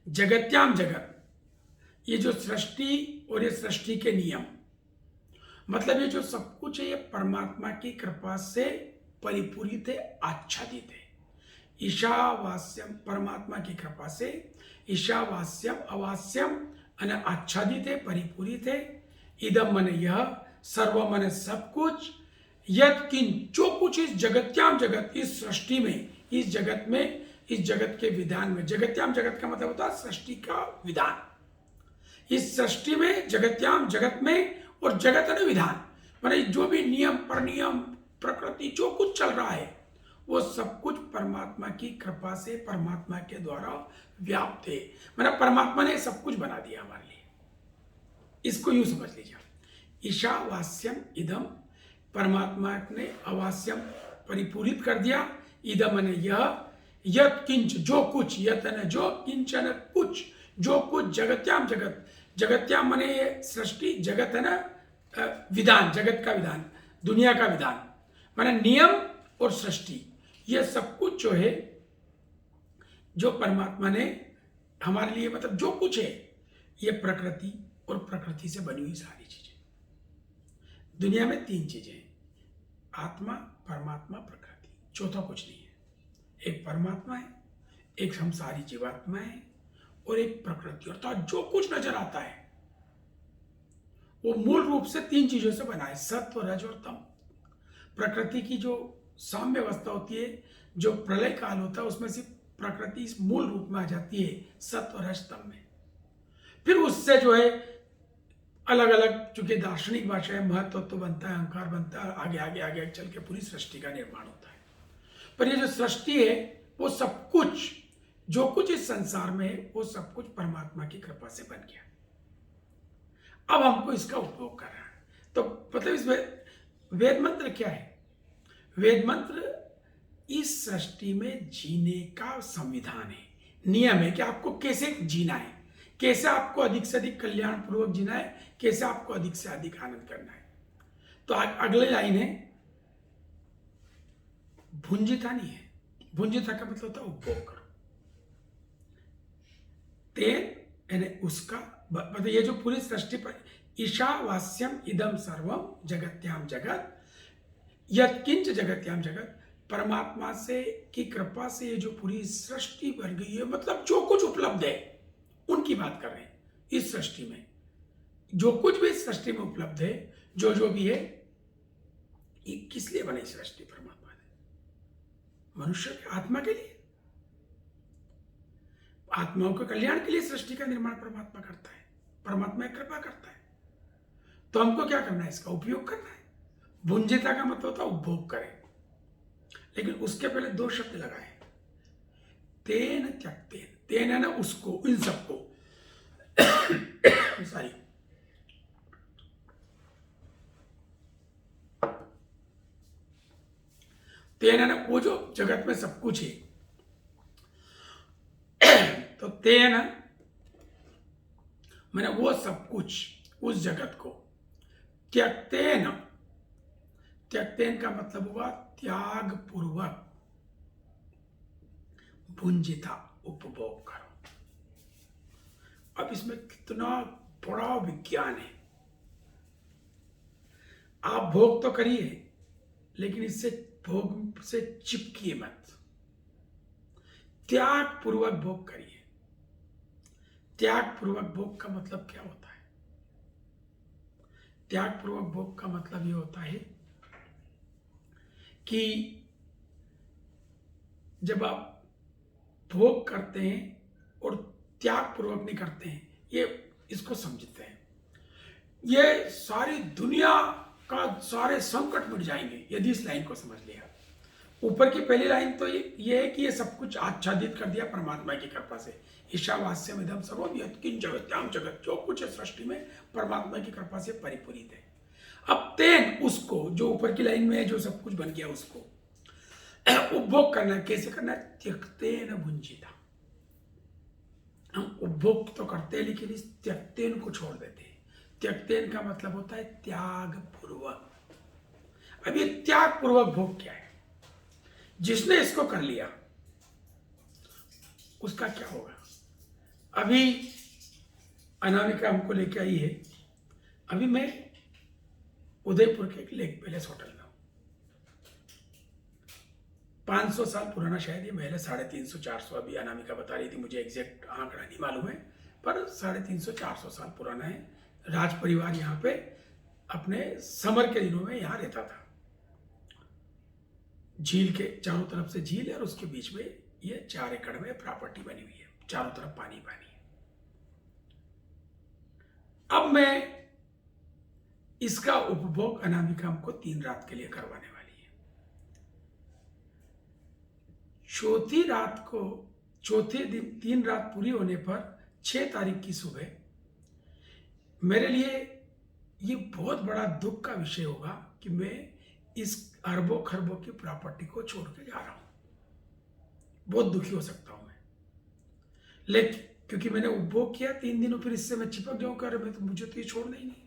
जगत्याम जगत, ये जो सृष्टि और ये सृष्टि के नियम, मतलब ये जो सब कुछ है, ये परमात्मा की कृपा से परिपूरित है, आच्छादित है। ईशावास्यम, परमात्मा की कृपा से ईशावास्यम, अवास्यम अने आच्छादित है, परिपूरित है। इदम मन यह, सर्व मन सब कुछ, यद किन जो कुछ इस जगत्याम जगत, इस सृष्टि में, इस जगत में, इस जगत के विधान में। जगत्याम जगत का मतलब होता है सृष्टि का विधान। इस सृष्टि में, जगत्याम जगत में, और जगत है विधान, माने जो भी नियम परनियम प्रकृति जो कुछ चल रहा है, वो सब कुछ परमात्मा की कृपा से, परमात्मा के द्वारा व्याप्त है। मतलब परमात्मा ने सब कुछ बना दिया हमारे लिए। इसको यूं समझ लीजिए, ईशावास्यम इदम, परमात्मा ने अवास्यम परिपूरित कर दिया। इदम ने यह, यत किंच जो कुछ, यत न जो, किंचन कुछ, जो कुछ, जगत्याम जगत, जगत्याम मने सृष्टि, जगत है ना विधान, जगत का विधान, दुनिया का विधान, माने नियम और सृष्टि, ये सब कुछ जो है, जो परमात्मा ने हमारे लिए, मतलब जो कुछ है, ये प्रकृति और प्रकृति से बनी हुई सारी चीजें। दुनिया में तीन चीजें हैं, आत्मा, परमात्मा, प्रकृति, चौथा कुछ नहीं है। एक परमात्मा है, एक हम सारी जीवात्मा है, और एक प्रकृति, अर्थात जो कुछ नजर आता है वो मूल रूप से तीन चीजों से बना है, सत्व, रज और तम। प्रकृति की जो साम्य अवस्था होती है, जो प्रलय काल होता है, उसमें से प्रकृति इस मूल रूप में आ जाती है, सत्व, रज, तम में। फिर उससे जो है अलग अलग, चूंकि दार्शनिक भाषा है, महत्व तो बनता है, अहंकार बनता है, आगे आगे आगे चल के पूरी सृष्टि का निर्माण होता है। पर ये जो सृष्टि है, वो सब कुछ, जो कुछ इस संसार में है, वो सब कुछ परमात्मा की कृपा से बन गया। अब हमको इसका उपयोग कर रहा है। तो मतलब इसमें वेद मंत्र क्या है? वेद मंत्र इस सृष्टि में जीने का संविधान है, नियम है कि आपको कैसे जीना है, कैसे आपको अधिक से अधिक कल्याण पूर्वक जीना है, कैसे आपको अधिक से अधिक आनंद करना है। तो अगली लाइन है, भुंजिता नहीं है। भुंजिता का मतलब होता है उपभोग करो। तेन यानी उसका, मतलब ये जो पूरी सृष्टि पर, ईशावास्यम इदम सर्वम जगत्याम जगत, यत्किंच जगत्याम जगत, परमात्मा से की कृपा से ये जो पूरी सृष्टि बन गई है, मतलब जो कुछ उपलब्ध है उनकी बात कर रहे हैं। इस सृष्टि में जो कुछ भी इस सृष्टि में उपलब्ध है, जो जो भी है, ये किस लिए बनी सृष्टि? परमात्मा ने, मनुष्य के आत्मा के लिए, आत्माओं के कल्याण के लिए सृष्टि का निर्माण परमात्मा करता है, परमात्मा कृपा करता है। तो हमको क्या करना है? इसका उपयोग करना है। भुंजिता का मतलब होता है उपभोग करें, लेकिन उसके पहले दो शब्द लगाए, तेन त्यक्तेन। तेन है ना उसको, इन सबको सॉरी, तेन है ना वो जो जगत में सब कुछ है, तो तेन मैंने वो सब कुछ, उस जगत को, त्यक्तेन, त्यक्तेन का मतलब हुआ त्याग पूर्वक, भुंजिता, उपभोग करो। अब इसमें कितना बड़ा विज्ञान है। आप भोग तो करिए, लेकिन इससे भोग से चिपकिए मत, त्याग पूर्वक भोग करिए। त्याग पूर्वक भोग का मतलब क्या होता है? त्यागपूर्वक भोग का मतलब ये होता है कि जब आप भोग करते हैं और त्यागपूर्वक नहीं करते हैं, ये इसको समझते हैं, ये सारी दुनिया का सारे संकट मिट जाएंगे यदि इस लाइन को समझ लिया। ऊपर की पहली लाइन तो ये है कि ये सब कुछ आच्छादित कर दिया परमात्मा की कृपा से। ईशावास्यम इदं सर्वम यत्किंच जगत्याम जगत, जो कुछ है सृष्टि में परमात्मा की कृपा से परिपूरित है। अब तेन उसको, जो ऊपर की लाइन में है, जो सब कुछ बन गया उसको उपभोग करना है। कैसे करना है? त्यक्तेन भुंजिता। हम उपभोग तो करते हैं लेकिन इस त्यक्तेन को छोड़ देते हैं। त्यक्तेन का मतलब होता है त्याग पूर्वक। अब ये त्याग पूर्वक भोग क्या है? जिसने इसको कर लिया उसका क्या होगा? अभी अनामिका हमको लेके आई है। अभी मैं उदयपुर के एक लेक पैलेस होटल में हूं। 500 साल पुराना शायद ये महल है, 350 400। अभी अनामिका बता रही थी, मुझे एग्जैक्ट आंकड़ा नहीं मालूम है, पर 350 400 साल पुराना है। राज परिवार यहाँ पे अपने समर के दिनों में यहाँ रहता था। झील के चारों तरफ से झील है और उसके बीच में ये 4 एकड़ में प्रॉपर्टी बनी हुई है, चारों तरफ पानी पानी है। अब मैं इसका उपभोग अनामिका हमको 3 रात के लिए करवाने वाली है। चौथी रात को, चौथे दिन 3 रात पूरी होने पर 6 तारीख की सुबह मेरे लिए ये बहुत बड़ा दुख का विषय होगा कि मैं इस अरबों खरबों की प्रॉपर्टी को छोड़ के जा रहा हूं। बहुत दुखी हो सकता हूं मैं, लेकिन क्योंकि मैंने उपभोग किया 3 दिनों, फिर इससे मैं चिपक जाऊं कर, मैं तो, मुझे तो ये छोड़ना ही नहीं।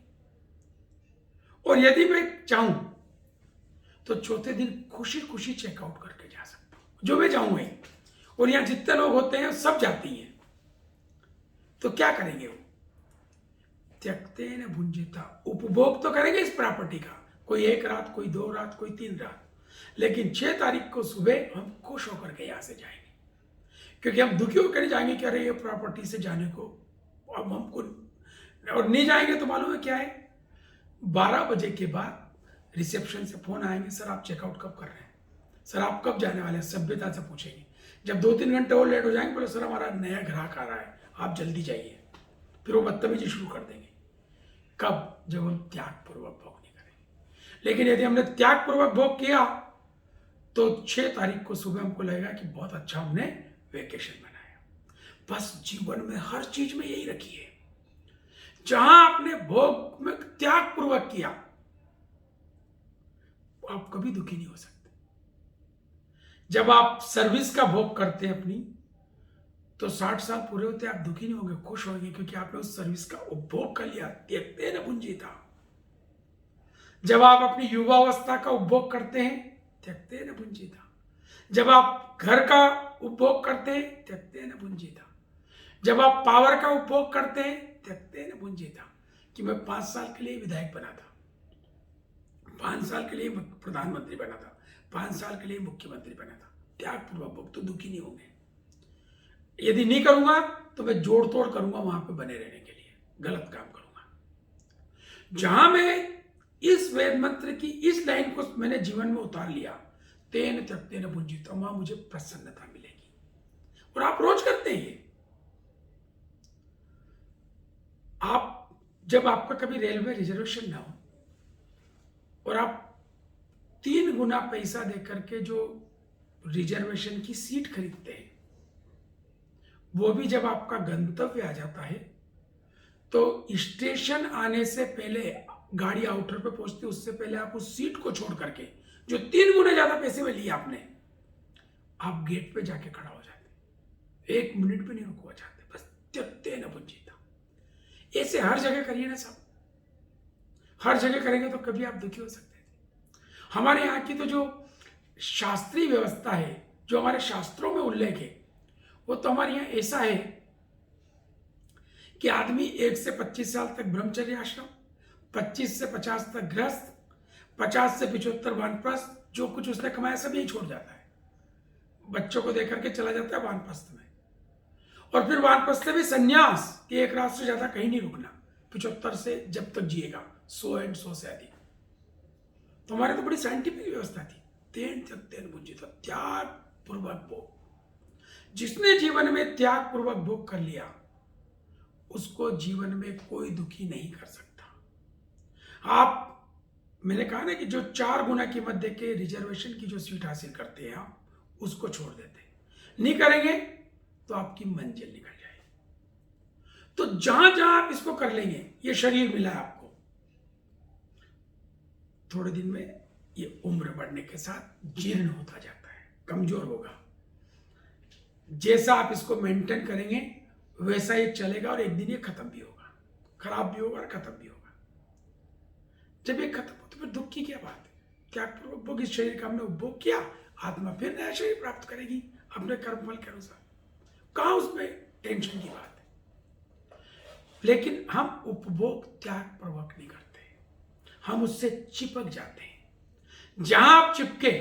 और यदि मैं चाहूं तो चौथे दिन खुशी खुशी चेकआउट करके जा सकता हूं, जो मैं चाहूंगा ही। और यहां जितने लोग होते हैं सब जाती हैं, तो क्या करेंगे वो? त्यक्तेन भुंजिता, उपभोग तो करेंगे इस प्रॉपर्टी का, कोई 1 रात, कोई 2 रात, कोई 3 रात, लेकिन 6 तारीख को सुबह हम खुश होकर के यहां से जाएंगे। क्योंकि हम दुखी होकर नहीं जाएंगे कि अरे ये प्रॉपर्टी से जाने को अब हमको, और नहीं जाएंगे तो मालूम है क्या है, 12 बजे के बाद रिसेप्शन से फोन आएंगे, सर आप चेकआउट कब कर रहे हैं, सर आप कब जाने वाले हैं, सभ्यता से पूछेंगे। जब 2-3 घंटे और लेट हो जाएंगे, बोले सर हमारा नया ग्राहक आ रहा है, आप जल्दी जाइए। फिर वो बदतमीजी शुरू कर देंगे। कब? जब हम त्यागपूर्वक भोग नहीं करेंगे। लेकिन यदि हमने त्यागपूर्वक भोग किया तो 6 तारीख को सुबह हमको लगेगा कि बहुत अच्छा हमने वेकेशन मनाया। बस जीवन में हर चीज में यही रखिए, जहां आपने भोग में त्यागपूर्वक किया आप कभी दुखी नहीं हो सकते। जब आप सर्विस का भोग करते हैं अपनी, तो 60 साल पूरे होते आप दुखी नहीं होंगे, खुश होंगे, क्योंकि आपने उस सर्विस का उपभोग कर लिया। त्यक्तेन भुंजिता। जब आप अपनी युवावस्था का उपभोग करते हैं, त्यक्तेन भुंजिता। जब आप घर का उपभोग करते हैं, त्यक्तेन भुंजिता। जब आप पावर का उपभोग करते हैं, त्यक्तेन भुंजिता। कि मैं 5 साल के लिए विधायक बना था, 5 साल के लिए प्रधानमंत्री बना था, 5 साल के लिए मुख्यमंत्री बना था। त्यागपूर्वक भोग, तो दुखी नहीं होंगे। यदि नहीं करूंगा तो मैं जोड़ तोड़ करूंगा वहां पे बने रहने के लिए, गलत काम करूंगा। जहां मैं इस वेद मंत्र की इस लाइन को मैंने जीवन में उतार लिया, तेन त्यक्तेन भुंजिता, वहां मुझे प्रसन्नता मिलेगी। और आप रोज करते हैं ये। आप जब आपका कभी रेलवे रिजर्वेशन ना हो और आप 3 गुना पैसा देकर के जो रिजर्वेशन की सीट खरीदते हैं, वो भी जब आपका गंतव्य आ जाता है तो स्टेशन आने से पहले, गाड़ी आउटर पे पहुंचती उससे पहले आप उस सीट को छोड़ करके जो 3 गुना ज्यादा पैसे में लिए आपने, आप गेट पे जाके खड़ा हो जाते, 1 मिनट भी नहीं रुकवा जाते, बस त्यक्तेन भुंजिता। ऐसे हर जगह करिए ना सब, हर जगह करेंगे तो कभी आप दुखी हो सकते हैं। हमारे यहाँ की तो जो शास्त्रीय व्यवस्था है, जो हमारे शास्त्रों में उल्लेख है, वो तो हमारे यहाँ ऐसा है कि आदमी 1 से 25 साल तक ब्रह्मचर्य आश्रम, 25 से 50 तक गृहस्थ, 50 से 75 वानप्रस्थ, जो कुछ उसने कमाया सब यही छोड़ जाता है, बच्चों को देकर के चला जाता है वानप्रस्थ में। और फिर वानप्रस्थ से भी संन्यास, कि 1 रात से ज्यादा कहीं नहीं रुकना, 75 से जब तक जिएगा 100 एंड 100 से अधिक। तो हमारे तो बड़ी साइंटिफिक व्यवस्था थी। तेन त्यक तेन भुंजित, त्याग पूर्वक भोग। जिसने जीवन में त्याग पूर्वक भोग कर लिया उसको जीवन में कोई दुखी नहीं कर सकता। आप, मैंने कहा ना कि जो 4 गुना कीमत देके रिजर्वेशन की जो सीट हासिल करते हैं आप, उसको छोड़ देते हैं। नहीं करेंगे तो आपकी मंजिल निकल जाएगी। तो जहां जहां आप इसको कर लेंगे, ये शरीर मिला है आपको, थोड़े दिन में ये उम्र बढ़ने के साथ जीर्ण होता जाता है, कमजोर होगा। जैसा आप इसको मेंटेन करेंगे वैसा ये चलेगा और एक दिन ये खत्म भी होगा, खराब भी होगा और खत्म भी होगा। जब ये खत्म हो तो फिर दुख की क्या बात है? त्याग पूर्वक भोग, इस शरीर का हमने उपभोग किया, आत्मा फिर नया शरीर प्राप्त करेगी अपने कर्मफल के अनुसार। कहां उसमें टेंशन की बात है? लेकिन हम उपभोग त्याग पूर्वक नहीं करते, हम उससे चिपक जाते हैं। जहां आप चिपके,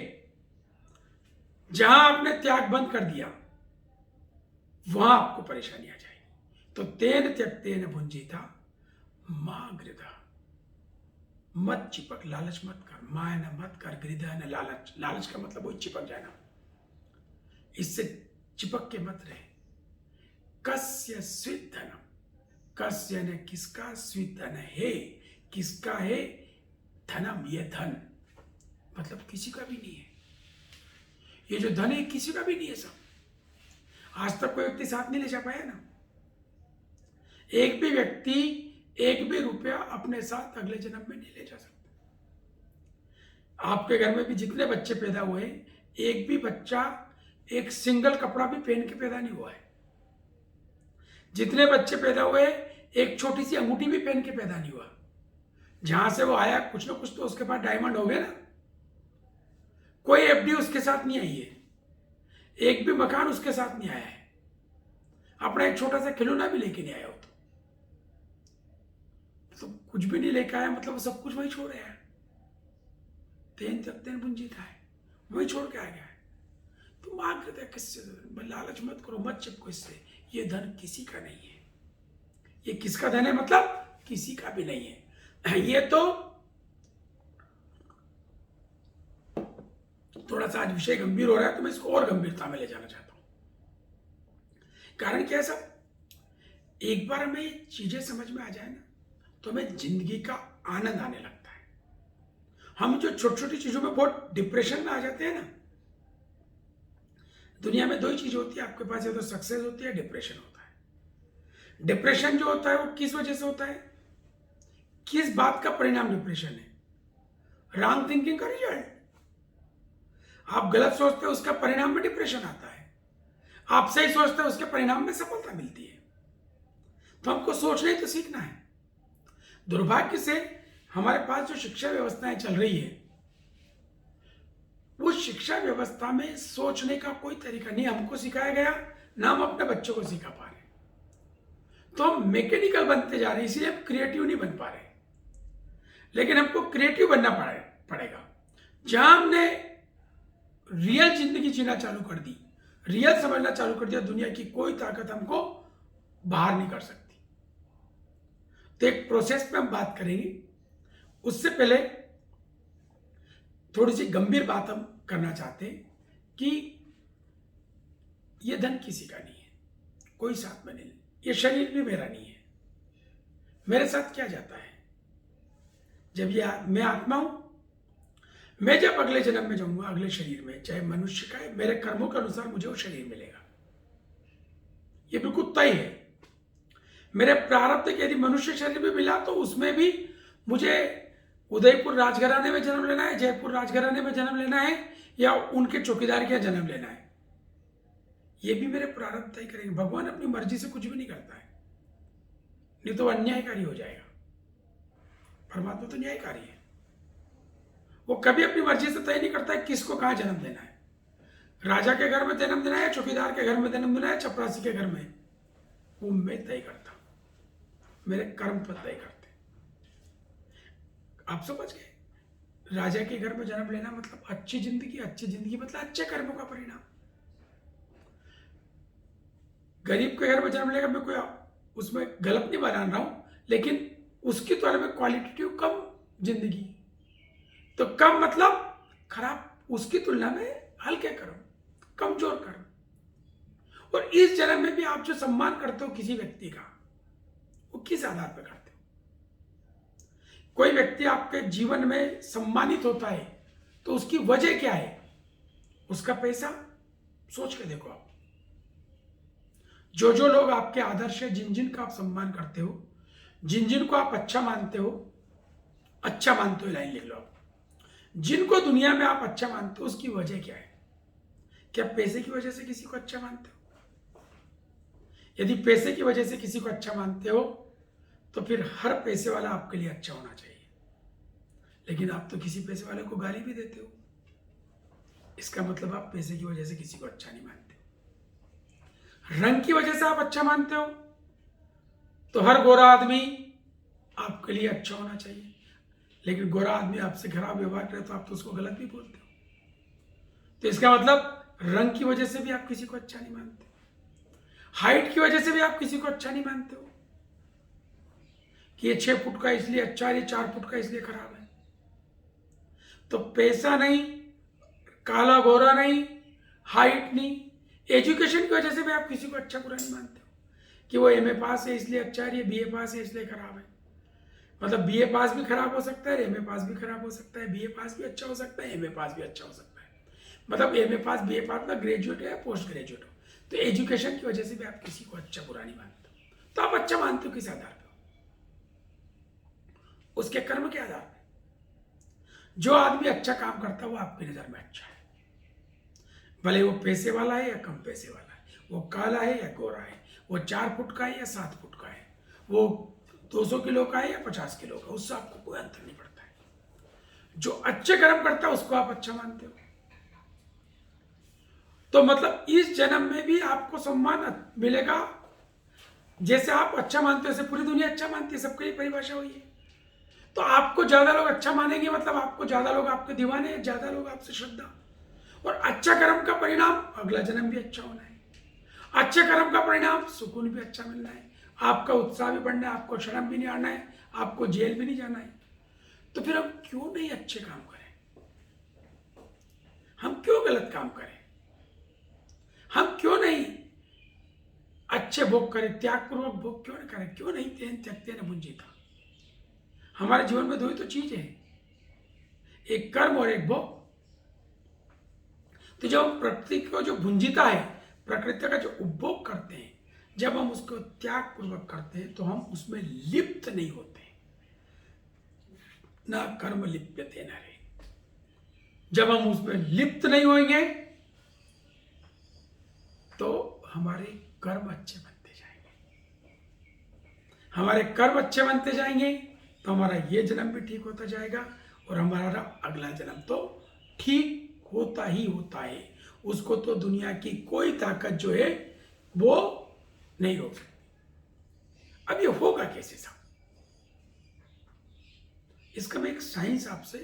जहां आपने त्याग बंद कर दिया, वहां आपको परेशानी आ जाएगी। तो तेन त्यक्तेन भुंजीता मां गृधा, मत चिपक, लालच मत कर, माया न मत कर, गृधा न लालच। लालच का मतलब वही चिपक जाना, इससे चिपक के मत रहे। कस्य स्वित धनम, कस्य ने किसका, स्वित धन है, किसका है धनम, ये धन मतलब किसी का भी नहीं है। ये जो धन है किसी का भी नहीं है। सब आज तक कोई व्यक्ति साथ नहीं ले जा पाया ना। एक भी व्यक्ति एक भी रुपया अपने साथ अगले जन्म में नहीं ले जा सकता। आपके घर में भी जितने बच्चे पैदा हुए, एक भी बच्चा एक सिंगल कपड़ा भी पहन के पैदा नहीं हुआ है। जितने बच्चे पैदा हुए, एक छोटी सी अंगूठी भी पहन के पैदा नहीं हुआ। जहां से वो आया कुछ ना कुछ तो उसके पास डायमंड हो गया ना। कोई एफडी उसके साथ नहीं आई है, एक भी मकान उसके साथ नहीं आया है, अपना एक छोटा सा खिलौना भी लेके नहीं आया हो। तो कुछ भी नहीं लेकर आया मतलब सब कुछ वही छोड़ आया है। तेन तक तेन भुंजीता है, वही छोड़ के आ गया है। तो मां कहता है किससे, लालच मत करो, मत चिपको इससे। ये धन किसी का नहीं है। ये किसका धन है मतलब किसी का भी नहीं है। ये तो थोड़ा सा आज विषय गंभीर हो रहा है तो मैं इसको और गंभीरता में ले जाना चाहता हूं। कारण क्या है साहब, एक बार हमें ये चीजें समझ में आ जाए ना तो हमें जिंदगी का आनंद आने लगता है। हम जो छोटी छोटी चीजों में बहुत डिप्रेशन में आ जाते हैं ना, दुनिया में 2 ही चीज होती है आपके पास, या तो सक्सेस होती है, डिप्रेशन होता है। डिप्रेशन जो होता है वो किस वजह से होता है, किस बात का परिणाम डिप्रेशन है? रॉन्ग थिंकिंग का रिजल्ट। आप गलत सोचते हो उसका परिणाम में डिप्रेशन आता है, आप सही सोचते हो उसके परिणाम में सफलता मिलती है। तो हमको सोचना ही तो सीखना है। दुर्भाग्य से हमारे पास जो शिक्षा व्यवस्थाएं चल रही है, वो शिक्षा व्यवस्था में सोचने का कोई तरीका नहीं हमको सिखाया गया, ना हम अपने बच्चों को सिखा पा रहे। तो हम मैकेनिकल बनते जा रहे हैं, इसलिए हम क्रिएटिव नहीं बन पा रहे। लेकिन हमको क्रिएटिव बनना पड़ेगा। जहां हमने रियल जिंदगी जीना चालू कर दी, रियल समझना चालू कर दिया, दुनिया की कोई ताकत हमको बाहर नहीं कर सकती। तो एक प्रोसेस पे हम बात करेंगे। उससे पहले थोड़ी सी गंभीर बात हम करना चाहते हैं कि ये धन किसी का नहीं है, कोई साथ में नहीं, ये शरीर भी मेरा नहीं है। मेरे साथ क्या जाता है, जब ये मैं आत्मा हूं, मैं जब अगले जन्म में जाऊंगा, अगले शरीर में, चाहे मनुष्य का है, मेरे कर्मों के अनुसार मुझे वो शरीर मिलेगा। ये बिल्कुल तय है। मेरे प्रारब्ध के यदि मनुष्य शरीर में मिला तो उसमें भी मुझे उदयपुर राजघराने में जन्म लेना है, जयपुर राजघराने में जन्म लेना है, या उनके चौकीदार के जन्म लेना है। ये भी मेरे प्रारब्ध तय करेंगे। भगवान अपनी मर्जी से कुछ भी नहीं करता है, नहीं तो अन्यायकारी हो जाएगा। परमात्मा तो न्यायकारी है, वो कभी अपनी मर्जी से तय नहीं करता है किसको कहां जन्म देना है। राजा के घर में जन्म देना है, चौकीदार के घर में जन्म देना है, चपरासी के घर में, वो मैं तय करता हूं, मेरे कर्म पर तय करते। आप समझ गए? राजा के घर में जन्म लेना मतलब अच्छी जिंदगी, अच्छी जिंदगी मतलब अच्छे कर्मों का परिणाम। गरीब के घर में जन्म लेगा, मैं कोई उसमें गलत नहीं बना रहा हूं, लेकिन उसकी तुलना में क्वालिटेटिव कम जिंदगी। तो कम मतलब खराब, उसकी तुलना में हल्के कर्म, कमजोर कर्म। और इस जन्म में भी आप जो सम्मान करते हो किसी व्यक्ति का, वो किस आधार पर करते हो? कोई व्यक्ति आपके जीवन में सम्मानित होता है तो उसकी वजह क्या है? उसका पैसा? सोच के देखो आप। जो लोग आपके आदर्श है, जिन जिन का आप सम्मान करते हो, जिन जिन को आप अच्छा मानते हो, लाइन लिख लो आप। जिनको दुनिया में आप अच्छा मानते हो, उसकी वजह क्या है? क्या पैसे की वजह से किसी को अच्छा मानते हो? यदि पैसे की वजह से किसी को अच्छा मानते हो तो फिर हर पैसे वाला आपके लिए अच्छा होना चाहिए, लेकिन आप तो किसी पैसे वाले को गाली भी देते हो। इसका मतलब आप पैसे की वजह से किसी को अच्छा नहीं मानते। रंग की वजह से आप अच्छा मानते हो तो हर गोरा आदमी आपके लिए अच्छा होना चाहिए, लेकिन गोरा आदमी आपसे खराब व्यवहार करे तो आप तो उसको गलत भी बोलते हो। तो इसका मतलब रंग की वजह से भी आप किसी को अच्छा नहीं मानते, हाइट की वजह से भी आप किसी को अच्छा नहीं मानते हो कि ये 6 फुट का इसलिए अच्छा है, ये 4 फुट का इसलिए खराब है। तो पैसा नहीं, काला गोरा नहीं, हाइट नहीं, एजुकेशन की वजह से भी आप किसी को अच्छा बुरा नहीं मानते हो कि वो एमए पास है इसलिए अच्छा है, ये बीए पास है इसलिए खराब है। मतलब बीए पास भी खराब हो सकता है, एमए पास भी खराब हो सकता है, बीए पास भी अच्छा हो सकता है, एमए पास भी अच्छा हो सकता है। मतलब एमए पास, बीए पास मतलब ग्रेजुएट हो या पोस्ट ग्रेजुएट हो। तो एजुकेशन की वजह से भी आप किसी को अच्छा बुरा नहीं मानते हो। तो आप अच्छा मानते हो किस आधार पर? उसके कर्म के आधार पर। जो आदमी अच्छा काम करता है वो आपकी नजर में अच्छा है, भले वो पैसे वाला है या कम पैसे वाला है, वो काला है या गोरा है, वो 4 फुट का है या 7 फुट का है, वो 200 किलो का है या 50 किलो का, उससे आपको कोई अंतर नहीं पड़ता है। जो अच्छे कर्म करता है उसको आप अच्छा मानते हो। तो मतलब इस जन्म में भी आपको सम्मान मिलेगा। जैसे आप अच्छा मानते हो वैसे पूरी दुनिया अच्छा मानती है, सबकी परिभाषा हुई है। तो आपको ज्यादा लोग अच्छा मानेंगे मतलब आपको ज्यादा लोग आपके दीवाने हैं, ज्यादा लोग आपसे श्रद्धा। और अच्छा कर्म का परिणाम अगला जन्म भी अच्छा होना है। अच्छे कर्म का परिणाम सुकून भी अच्छा मिलना है, आपका उत्साह भी बढ़ना है, आपको शर्म भी नहीं आना है, आपको जेल भी नहीं जाना है। तो फिर हम क्यों नहीं अच्छे काम करें? हम क्यों गलत काम करें? हम क्यों नहीं अच्छे भोग करें, त्यागपूर्वक भोग क्यों नहीं करें? क्यों नहीं तेन त्यक्ते न भुंजीता? हमारे जीवन में दो ही तो चीज है, एक कर्म और एक भोग। तो जब हम प्रकृति को जो भुंजिता है, प्रकृति का जो उपभोग करते हैं, जब हम उसको त्याग पूर्वक करते हैं तो हम उसमें लिप्त नहीं होते। ना कर्म लिप्यते न रे। जब हम उसमें लिप्त नहीं होंगे तो हमारे कर्म अच्छे बनते जाएंगे। हमारे कर्म अच्छे बनते जाएंगे तो हमारा ये जन्म भी ठीक होता जाएगा और हमारा अगला जन्म तो ठीक होता ही होता है। उसको तो दुनिया की कोई ताकत जो है वो नहीं रोक सकती। अब ये होगा कैसे साहब? इसका मैं एक साइंस आपसे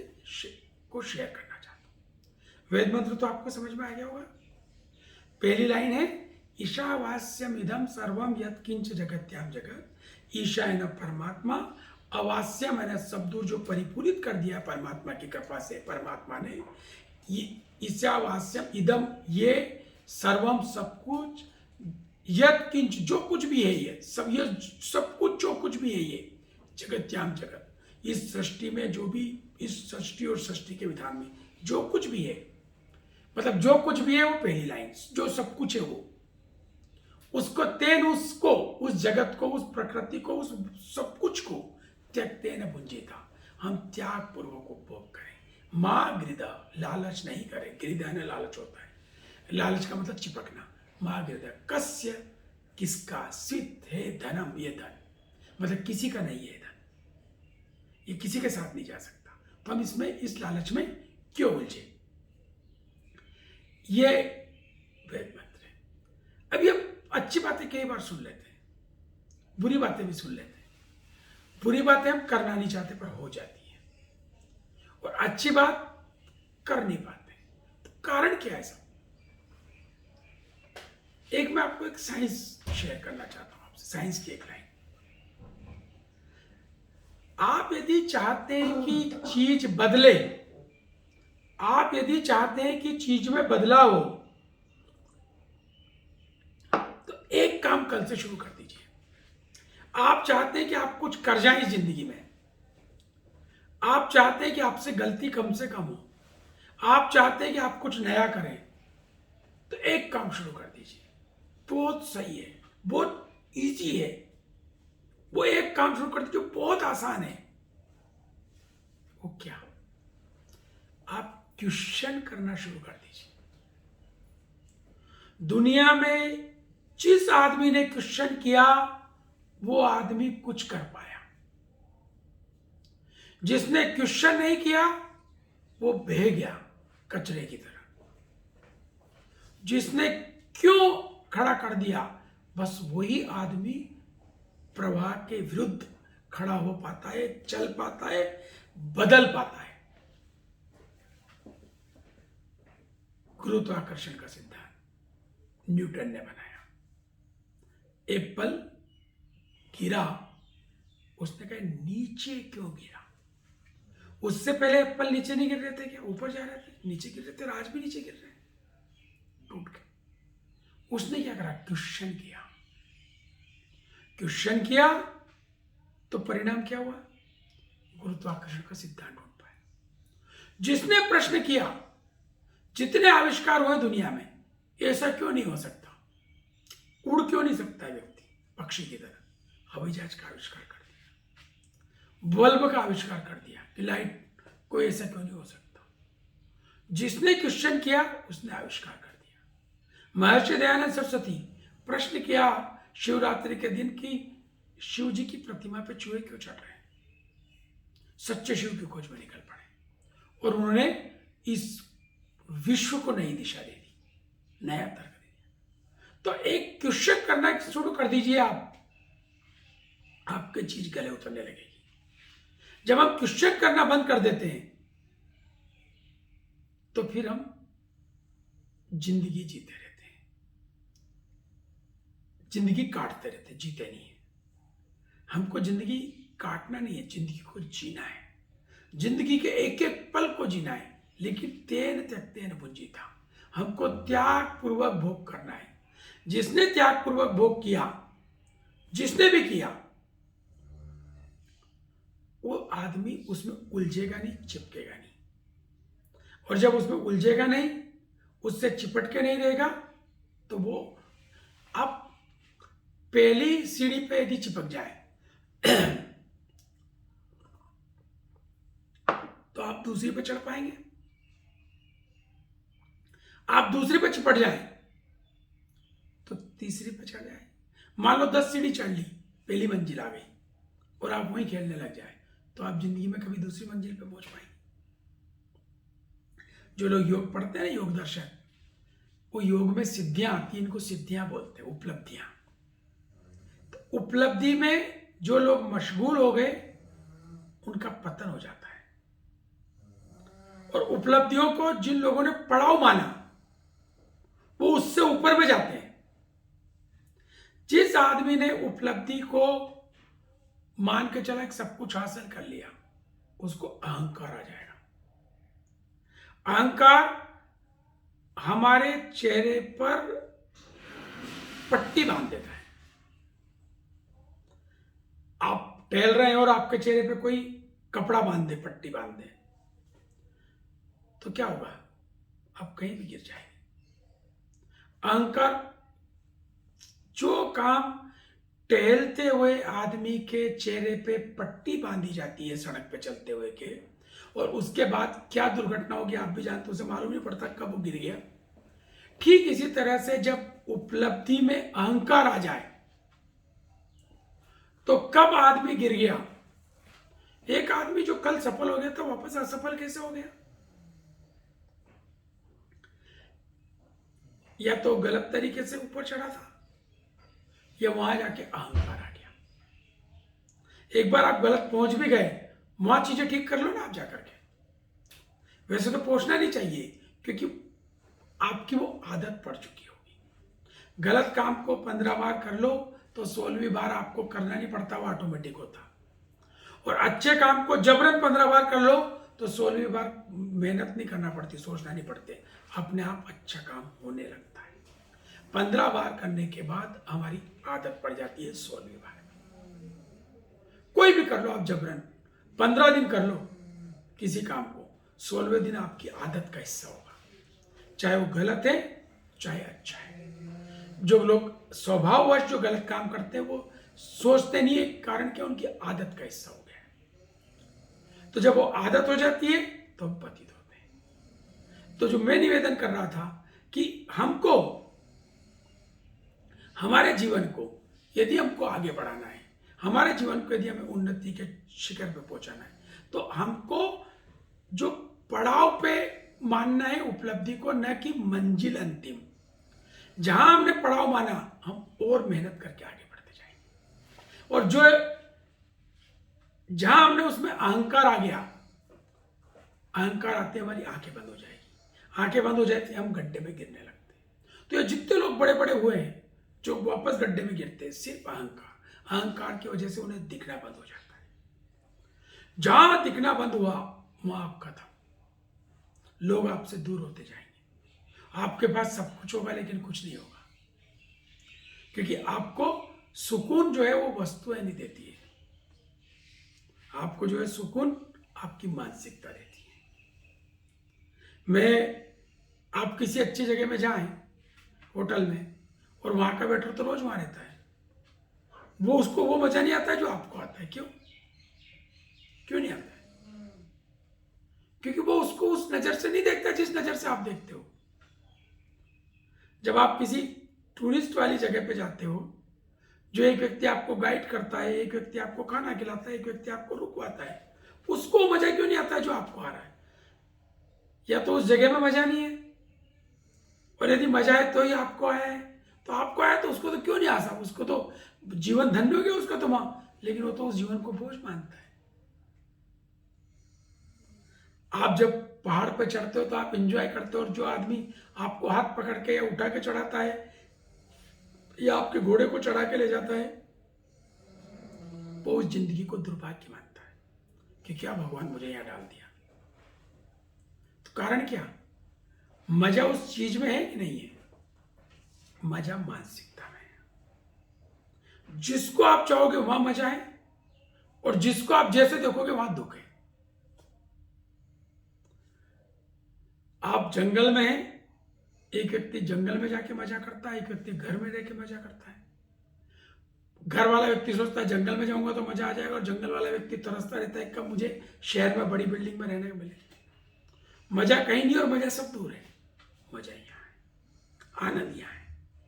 को शेयर करना चाहता हूं। वेद मंत्र तो आपको समझ में आ गया होगा। पहली लाइन है ईशावास्यम इदम सर्वम यत् किंच जगत्याम जगत। ईशान परमात्मा, अवास्यम मैंने सब दूर जो परिपूरित कर दिया परमात्मा की कृपा से, परमात्मा ने ईशावास्यम इदम, ये सर्वम सब कुछ, यत् किंच जो कुछ भी है, ये सब कुछ जो कुछ भी है, ये जगत्याम जगत, इस सृष्टि में जो भी, इस सृष्टि और सृष्टि के विधान में जो कुछ भी है, मतलब जो कुछ भी है वो पहली लाइन, जो सब कुछ है वो, उसको तेन, उसको, उस जगत को, उस प्रकृति को, उस सब कुछ को त्यक्ते न भुंजेता, हम त्याग पूर्वक उपभोग करें। माँ गृदा, लालच नहीं करें। गृदा ने लालच होता है, लालच का मतलब चिपकना। माँ गृदा कस्य, किसका, स्वित है धनम, ये धन मतलब किसी का नहीं है धन, ये किसी के साथ नहीं जा सकता। तो हम इसमें, इस लालच में क्यों उलझे? ये वेद मंत्र है। अब ये अच्छी बातें कई बार सुन लेते हैं, बुरी बातें भी सुन लेते हैं। बुरी बातें हम करना नहीं चाहते पर हो जाती है, और अच्छी बात कर नहीं पाते। तो कारण क्या है सब? एक मैं आपको एक साइंस शेयर करना चाहता हूं आपसे, साइंस की एक लाइन। आप यदि चाहते हैं कि चीज बदले, आप यदि चाहते हैं कि चीज में बदलाव हो, तो एक काम कल से शुरू कर दीजिए। आप चाहते हैं कि आप कुछ कर जाएं जिंदगी में, आप चाहते हैं कि आपसे गलती कम से कम हो, आप चाहते हैं कि आप कुछ नया करें, तो एक काम शुरू कर दीजिए। बहुत सही है, बहुत इजी है। वो एक काम शुरू कर दीजिए, बहुत आसान है। वो क्या? आप क्वेश्चन करना शुरू कर दीजिए। दुनिया में जिस आदमी ने क्वेश्चन किया, वो आदमी कुछ कर पाया। जिसने क्वेश्चन नहीं किया, वो बह गया कचरे की तरह। जिसने क्यों खड़ा कर दिया, बस वही आदमी प्रवाह के विरुद्ध खड़ा हो पाता है, चल पाता है, बदल पाता है। गुरुत्वाकर्षण का सिद्धांत न्यूटन ने बनाया। एप्पल गिरा, उसने कहा नीचे क्यों गिरा? उससे पहले एप्पल नीचे नहीं गिर रहे थे क्या? ऊपर जा रहे थे, नीचे गिर रहे थे, आज भी नीचे गिर रहे हैं, टूट गए। उसने क्या करा? क्वेश्चन किया। क्वेश्चन किया तो परिणाम क्या हुआ? गुरुत्वाकर्षण का सिद्धांत ढूंढ पाया। जिसने प्रश्न किया, जितने आविष्कार हुए दुनिया में, ऐसा क्यों नहीं हो सकता? उड़ क्यों नहीं सकता व्यक्ति पक्षी की तरह? हवाई जहाज का आविष्कार कर दिया, बल्ब का आविष्कार कर दिया कि लाइट कोई ऐसा क्यों नहीं हो सकता? जिसने क्वेश्चन किया, उसने आविष्कार कर दिया। महर्षि दयानंद सरस्वती प्रश्न किया शिवरात्रि के दिन की शिव जी की प्रतिमा पे चूहे क्यों चढ़ रहे हैं? सच्चे शिव की खोज में निकल पड़े और उन्होंने इस विश्व को नई दिशा दे दी, नया तर्क दे दिया। तो एक क्वेश्चन करना शुरू कर दीजिए आप, आपकी चीज गले उतरने लगेगी। जब हम क्वेश्चन करना बंद कर देते हैं, तो फिर हम जिंदगी जीते रहते हैं, जिंदगी काटते रहते हैं, जीते नहीं है। हमको जिंदगी काटना नहीं है, जिंदगी को जीना है। जिंदगी के एक एक पल को जीना है, लेकिन तेन त्यक्तेन भुंजीता, हमको त्याग पूर्वक भोग करना है। जिसने त्याग पूर्वक भोग किया, जिसने भी किया, वो आदमी उसमें उलझेगा नहीं, चिपकेगा नहीं। और जब उसमें उलझेगा नहीं, उससे चिपट के नहीं रहेगा, तो वो आप पहली सीढ़ी पे यदि चिपक जाए तो आप दूसरी पे चढ़ पाएंगे। आप दूसरी पे चिपट जाए तो तीसरी पे चढ़ जाए। मान लो 10 सीढ़ी चढ़ ली, पहली मंजिल आ गई और आप वहीं खेलने लग जाए, तो आप जिंदगी में कभी दूसरी मंजिल पे पहुंच पाएंगे। जो लोग योग पढ़ते हैं ना, योग दर्शन, वो योग में सिद्धियां आती हैं, इनको सिद्धियां बोलते हैं, उपलब्धियां। तो उपलब्धि में जो लोग मशगूल हो गए, उनका पतन हो जाता है। और उपलब्धियों को जिन लोगों ने पड़ाव माना, वो उससे ऊपर में जाते हैं। जिस आदमी ने उपलब्धि को मान के चला कि सब कुछ हासिल कर लिया, उसको अहंकार आ जाएगा। अहंकार हमारे चेहरे पर पट्टी बांध देता है। आप टहल रहे हैं और आपके चेहरे पे कोई कपड़ा बांध दे, पट्टी बांध दे, तो क्या होगा? आप कहीं भी गिर जाएंगे। अहंकार, जो काम टहलते हुए आदमी के चेहरे पे पट्टी बांधी जाती है सड़क पे चलते हुए के, और उसके बाद क्या दुर्घटना होगी आप भी जानते हो, उसे मालूम नहीं पड़ता कब वो गिर गया। ठीक इसी तरह से जब उपलब्धि में अहंकार आ जाए, तो कब आदमी गिर गया। एक आदमी जो कल सफल हो गया था, वापस असफल कैसे हो गया? या तो गलत तरीके से ऊपर चढ़ा था, या वहां जाके अहंकार आ गया। एक बार आप गलत पहुंच भी गए, वहां चीजें ठीक कर लो ना आप जाकर के। वैसे तो पहुंचना नहीं चाहिए, क्योंकि आपकी वो आदत पड़ चुकी होगी। गलत काम को 15 बार कर लो तो 16वीं बार आपको करना नहीं पड़ता, वो ऑटोमेटिक होता। और अच्छे काम को जबरन 15 बार कर लो तो 16वीं बार मेहनत नहीं करना पड़ती, सोचना नहीं पड़ते, अपने आप अच्छा काम होने लगता है। 15 बार करने के बाद हमारी आदत पड़ जाती है 16वीं बार। कोई भी कर लो आप जबरन, 15 दिन कर लो किसी काम को, 16वें दिन आपकी आदत का हिस्सा होगा, चाहे वो गलत है चाहे अच्छा है। जो लोग स्वभाववश जो गलत काम करते हैं वो सोचते नहीं है, कारण क्या, उनकी आदत का हिस्सा हो गया है। तो जब वो आदत हो जाती है तो हम पतित होते हैं। तो जो मैं निवेदन कर रहा था कि हमको हमारे जीवन को यदि हमको आगे बढ़ाना है, हमारे जीवन को यदि हमें उन्नति के शिखर पे पहुंचाना है, तो हमको जो पड़ाव पे मानना है उपलब्धि को, न कि मंजिल अंतिम। जहां हमने पड़ाव माना हम और मेहनत करके आगे बढ़ते जाएंगे, और जो जहां हमने उसमें अहंकार आ गया, अहंकार आते हमारी आंखें बंद हो जाएगी, आंखें बंद हो जाती हम गड्ढे में गिरने लगते हैं। तो ये जितने लोग बड़े बड़े हुए हैं जो वापस गड्ढे में गिरते हैं, सिर्फ अहंकार की वजह से उन्हें दिखना बंद हो जाता है। जहां दिखना बंद हुआ वहां आप खत्म, लोग आपसे दूर होते जाएंगे, आपके पास सब कुछ होगा लेकिन कुछ नहीं होगा, क्योंकि आपको सुकून जो है वो वस्तुएं नहीं देती है, आपको जो है सुकून आपकी मानसिकता देती है। आप किसी अच्छी जगह में जाएं, होटल में, और वहां का वेटर तो रोज वहां रहता है, उसको वो मजा नहीं आता है जो आपको आता है। क्यों नहीं आता है? क्योंकि वो उसको उस नजर से नहीं देखता जिस नजर से आप देखते हो। जब आप किसी टूरिस्ट वाली जगह पे जाते हो, जो एक व्यक्ति आपको गाइड करता है, एक व्यक्ति आपको खाना खिलाता है, एक व्यक्ति आपको रुकवाता है, उसको मजा क्यों नहीं आता है जो आपको आ रहा है? या तो उस जगह में मजा नहीं है, और यदि मजा है तो ही आपको आया है, तो आपको आया तो उसको तो क्यों नहीं आसा, उसको तो जीवन धन्य हो गया उसका तो वहां, लेकिन वो तो उस जीवन को बोझ मानता है। आप जब पहाड़ पर चढ़ते हो तो आप एंजॉय करते हो, और जो आदमी आपको हाथ पकड़ के या उठा के चढ़ाता है या आपके घोड़े को चढ़ा के ले जाता है, वो उस जिंदगी को दुर्भाग्य मानता है कि क्या भगवान मुझे यहां डाल दिया। तो कारण क्या, मजा उस चीज में है कि नहीं है? मजा मानसिकता में है। जिसको आप चाहोगे वहां मजा है, और जिसको आप जैसे देखोगे वहां दुख है। आप जंगल में हैं, एक व्यक्ति जंगल में जाके मजा करता है, एक व्यक्ति घर में रह के मजा करता है। घर वाला व्यक्ति सोचता है जंगल में जाऊंगा तो मजा आ जाएगा, और जंगल वाला व्यक्ति तरसता रहता है कब मुझे शहर में बड़ी बिल्डिंग में रहने को मिले। मजा कहीं नहीं और मजा सब दूर है। मजा यहाँ है, आनंद यहाँ है,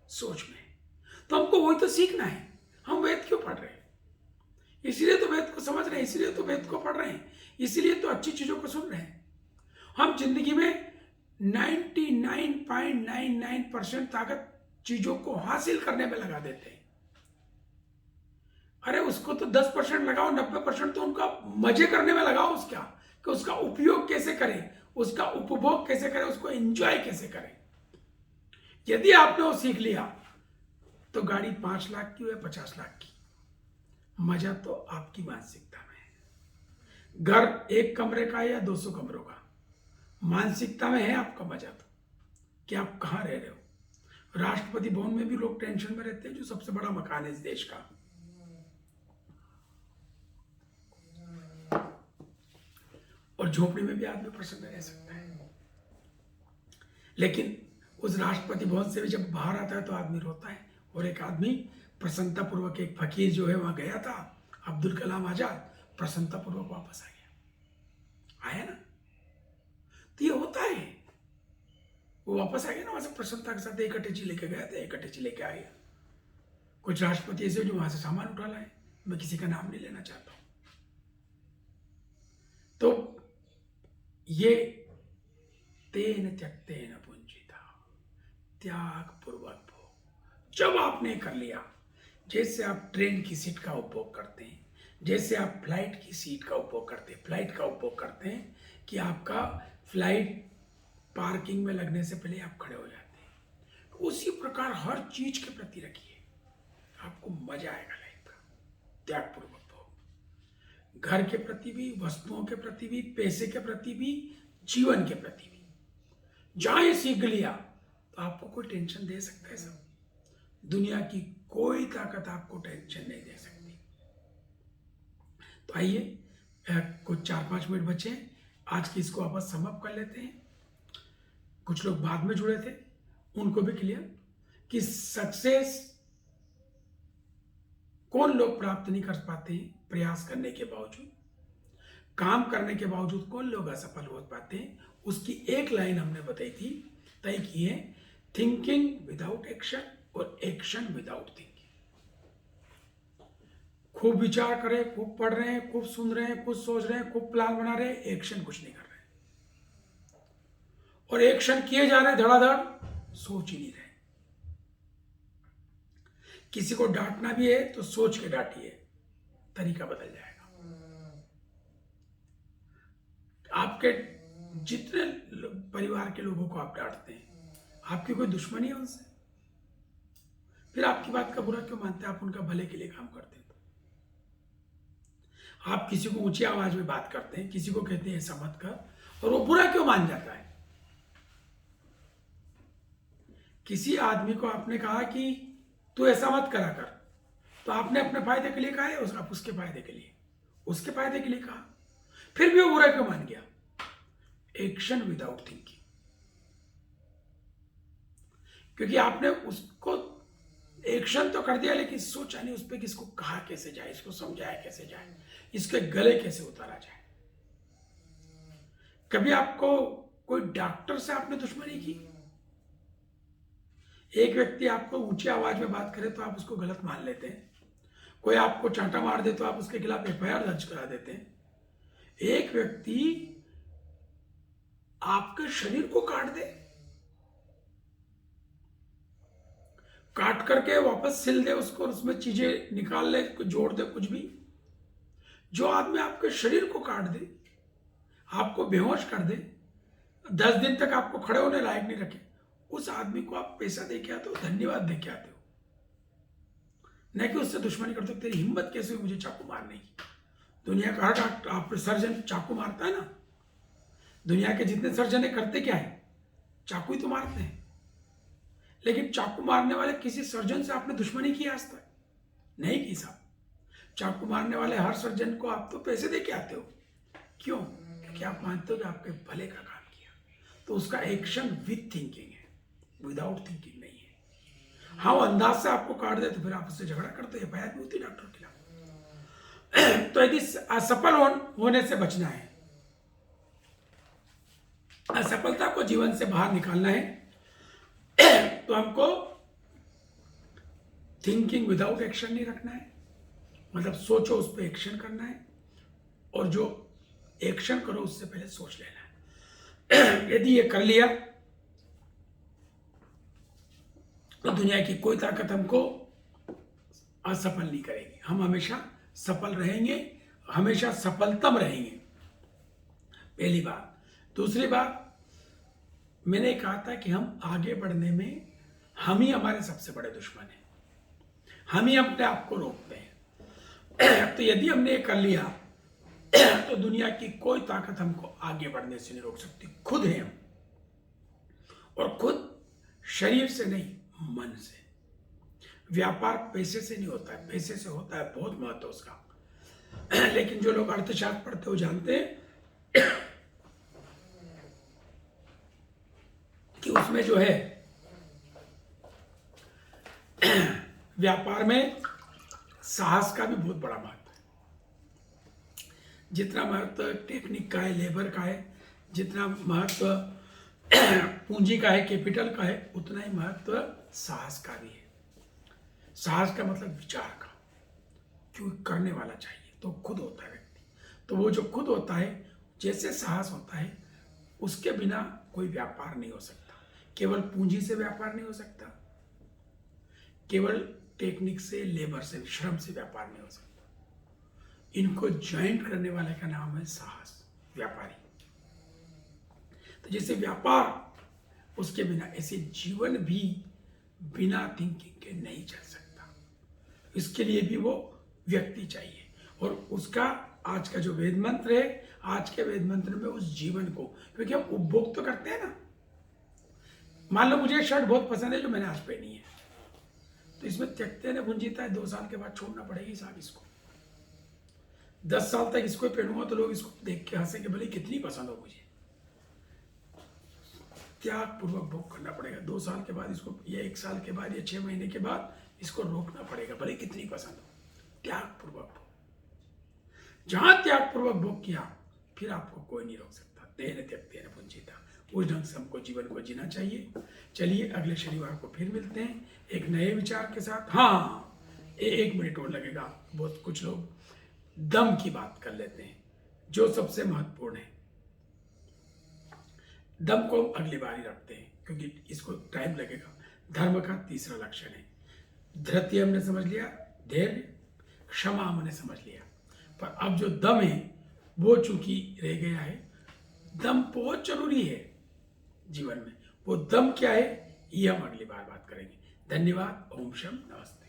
सोच में। तो हमको वही तो सीखना है। हम वेद क्यों पढ़ रहे हैं? इसीलिए तो वेद को समझ रहे हैं, इसीलिए तो वेद को पढ़ रहे हैं, इसीलिए तो अच्छी चीजों को सुन रहे हैं। हम जिंदगी में 99.99% ताकत चीजों को हासिल करने में लगा देते हैं। अरे उसको तो 10% लगाओ, 90% तो उनका मजे करने में लगाओ, कि उसका उपयोग कैसे करें, उसका उपभोग कैसे करें, उसको एंजॉय कैसे करें। यदि आपने वो सीख लिया तो गाड़ी 5 लाख की हो या 50 लाख की, मजा तो आपकी मानसिकता में है। घर 1 कमरे का है या 200 कमरों का, मानसिकता में है आपका मजा तो, कि आप कहां रह रहे हो। राष्ट्रपति भवन में भी लोग टेंशन में रहते हैं, जो सबसे बड़ा मकान है इस देश का। और झोपड़ी में भी आदमी प्रसन्न रह सकता है, लेकिन उस राष्ट्रपति भवन से भी जब बाहर आता है तो आदमी रोता है। और एक आदमी प्रसन्नता पूर्वक, एक फकीर जो है वहां गया था, अब्दुल कलाम आजाद, प्रसन्नता पूर्वक वापस आ गया। आया ना? तो ये होता है, वो वापस आ गया ना वहां से प्रसन्नता के साथ। एक अटैची लेके गया था, एक अटैची लेके आ गया। कुछ राष्ट्रपति ऐसे जो वहां से सामान उठा लाए, मैं किसी का नाम नहीं लेना चाहता हूं। तो ये तेन त्यक्तेन पुंजिता, त्याग पूर्वक भोग। जब आपने कर लिया, जैसे आप ट्रेन की सीट का उपभोग करते हैं, जैसे आप फ्लाइट की सीट का उपभोग करते हैं, फ्लाइट का उपभोग करते हैं, कि आपका फ्लाइट पार्किंग में लगने से पहले आप खड़े हो जाते हैं, तो उसी प्रकार हर चीज के प्रति रखिए, आपको मजा आएगा लाइफ का। त्यागपूर्वक भोग। घर के प्रति भी, वस्तुओं के प्रति भी, पैसे के प्रति भी, जीवन के प्रति भी। जहां ये सीख लिया तो आपको कोई टेंशन दे सकता है सब? दुनिया की कोई ताकत आपको टेंशन नहीं दे सकती। तो आइए, कुछ 4-5 मिनट बचे हैं, आज की इसको वापस समअप कर लेते हैं। कुछ लोग बाद में जुड़े थे, उनको भी क्लियर कि सक्सेस कौन लोग प्राप्त नहीं कर पाते हैं प्रयास करने के बावजूद, काम करने के बावजूद कौन लोग असफल हो पाते हैं। उसकी एक लाइन हमने बताई थी, तय की है, थिंकिंग विदाउट एक्शन और एक्शन विदाउट थिंकिंग। खूब विचार करें, खूब पढ़ रहे हैं, खूब सुन रहे हैं, कुछ सोच रहे हैं, खूब प्लान बना रहे हैं, एक्शन कुछ नहीं कर रहे हैं, और एक्शन किए जा रहे हैं धड़ाधड़, सोच ही नहीं रहे। किसी को डांटना भी है तो सोच के डांटिए, तरीका बदल जाएगा। आपके जितने परिवार के लोगों को आप डांटते हैं, आपकी कोई दुश्मनी है उनसे? फिर आपकी बात का बुरा क्यों मानते हैं? आप उनका भले के लिए काम करते हैं। आप किसी को ऊंची आवाज में बात करते हैं, किसी को कहते हैं ऐसा मत कर, और वो बुरा क्यों मान जाता है? किसी आदमी को आपने कहा कि तू ऐसा मत करा कर, तो आपने अपने फायदे के लिए कहा है, आप उसके फायदे के लिए कहा, फिर भी वो बुरा क्यों मान गया? Action without thinking. क्योंकि आपने उसको एक्शन तो कर दिया, लेकिन सोचा नहीं उस पर कि इसको कहा कैसे जाए, इसको समझाया कैसे जाए, इसके गले कैसे उतारा जाए। कभी आपको कोई डॉक्टर से आपने दुश्मनी की? एक व्यक्ति आपको ऊंची आवाज में बात करे तो आप उसको गलत मान लेते हैं, कोई आपको चांटा मार दे तो आप उसके खिलाफ एफआईआर दर्ज करा देते हैं। एक व्यक्ति आपके शरीर को काट दे, काट करके वापस सिल दे उसको, उसमें चीजें निकाल ले, जोड़ दे, कुछ भी। जो आदमी आपके शरीर को काट दे, आपको बेहोश कर दे, 10 दिन तक आपको खड़े होने लायक नहीं रखे, उस आदमी को आप पैसा दे के आते हो, धन्यवाद दे के आते हो, न कि उससे दुश्मनी करते हो। तेरी हिम्मत कैसे हुई मुझे चाकू मारने की? दुनिया का हर डॉक्टर, आप सर्जन चाकू मारता है ना, दुनिया के जितने सर्जन है करते क्या है? चाकू ही तो मारते हैं। लेकिन चाकू मारने वाले किसी सर्जन से आपने दुश्मनी की आज तक? नहीं की साहब। चाकू मारने वाले हर सर्जन को आप तो पैसे दे के आते हो। क्यों? क्योंकि आप मानते हो कि आपके भले का काम किया। तो उसका एक्शन विद थिंकिंग है, विदाउट थिंकिंग नहीं है। हाँ, वो अंदाज से आपको काट दे तो फिर आप उससे झगड़ा करते हैं, एफआईआर भी होती है डॉक्टर के खिलाफ। तो यदि असफल होने से बचना है, असफलता को जीवन से बाहर निकालना है, तो हमको थिंकिंग विदाउट एक्शन नहीं रखना है। मतलब सोचो, उस पर एक्शन करना है, और जो एक्शन करो उससे पहले सोच लेना है। यदि ये कर लिया तो दुनिया की कोई ताकत हमको असफल नहीं करेगी। हम हमेशा सफल रहेंगे, हमेशा सफलतम रहेंगे, पहली बात। दूसरी बात, मैंने कहा था कि हम आगे बढ़ने में हम ही हमारे सबसे बड़े दुश्मन हैं, हम ही अपने आप को रोकते हैं। तो यदि हमने ये कर लिया तो दुनिया की कोई ताकत हमको आगे बढ़ने से नहीं रोक सकती। खुद हैं हम, और खुद शरीर से नहीं, मन से। व्यापार पैसे से नहीं होता है, पैसे से होता है, बहुत महत्व उसका। लेकिन जो लोग अर्थशास्त्र पढ़ते हो जानते हैं कि उसमें जो है व्यापार में साहस का भी बहुत बड़ा महत्व है। जितना महत्व टेक्निक का है, लेबर का है, जितना महत्व पूंजी का है, कैपिटल का है, उतना ही महत्व साहस का भी है। साहस का मतलब विचार का, क्यों करने वाला चाहिए, तो खुद होता है व्यक्ति। तो वो जो खुद होता है, जैसे साहस होता है, उसके बिना कोई व्यापार नहीं हो सकता। केवल पूंजी से व्यापार नहीं हो सकता, केवल टेक्निक से, लेबर से, श्रम से व्यापार नहीं हो सकता। इनको ज्वाइंट करने वाले का नाम है साहस, व्यापारी। तो जैसे व्यापार, उसके बिना, ऐसे जीवन भी बिना थिंकिंग के नहीं चल सकता। इसके लिए भी वो व्यक्ति चाहिए, और उसका आज का जो वेद मंत्र है, आज के वेद मंत्र में उस जीवन को, क्योंकि हम उपभोग तो करते हैं ना। मान लो मुझे शर्ट बहुत पसंद है जो मैंने आज पहनी है, तो इसमें त्यक्ते न भुंजीता है, 2 साल के बाद छोड़ना पड़ेगी साहब इसको। 10 साल तक इसको पहनूंगा तो लोग इसको देख के हंसेंगे, भले कितनी पसंद हो मुझे। त्याग पूर्वक भोग करना पड़ेगा। 2 साल के बाद इसको, या 1 साल के बाद, या 6 महीने के बाद इसको रोकना पड़ेगा, भले कितनी पसंद हो। त्याग पूर्वक भोग, जहां त्याग पूर्वक भोग किया फिर आपको कोई नहीं रोक सकता। तेन त्यक्ते न भुंजीता, उस ढंग से हमको जीवन को जीना चाहिए। चलिए अगले शनिवार को फिर मिलते हैं एक नए विचार के साथ। हाँ, 1 मिनट और लगेगा। बहुत कुछ लोग दम की बात कर लेते हैं, जो सबसे महत्वपूर्ण है। दम को हम अगली बार ही रखते हैं, क्योंकि इसको टाइम लगेगा। धर्म का तीसरा लक्षण है धृति, हमने समझ लिया, धैर्य, क्षमा हमने समझ लिया, पर अब जो दम है वो चूंकि रह गया है। दम बहुत जरूरी है जीवन में। वो दम क्या है ये हम अगली बार बात करेंगे। धन्यवाद। ओम शम नमस्ते।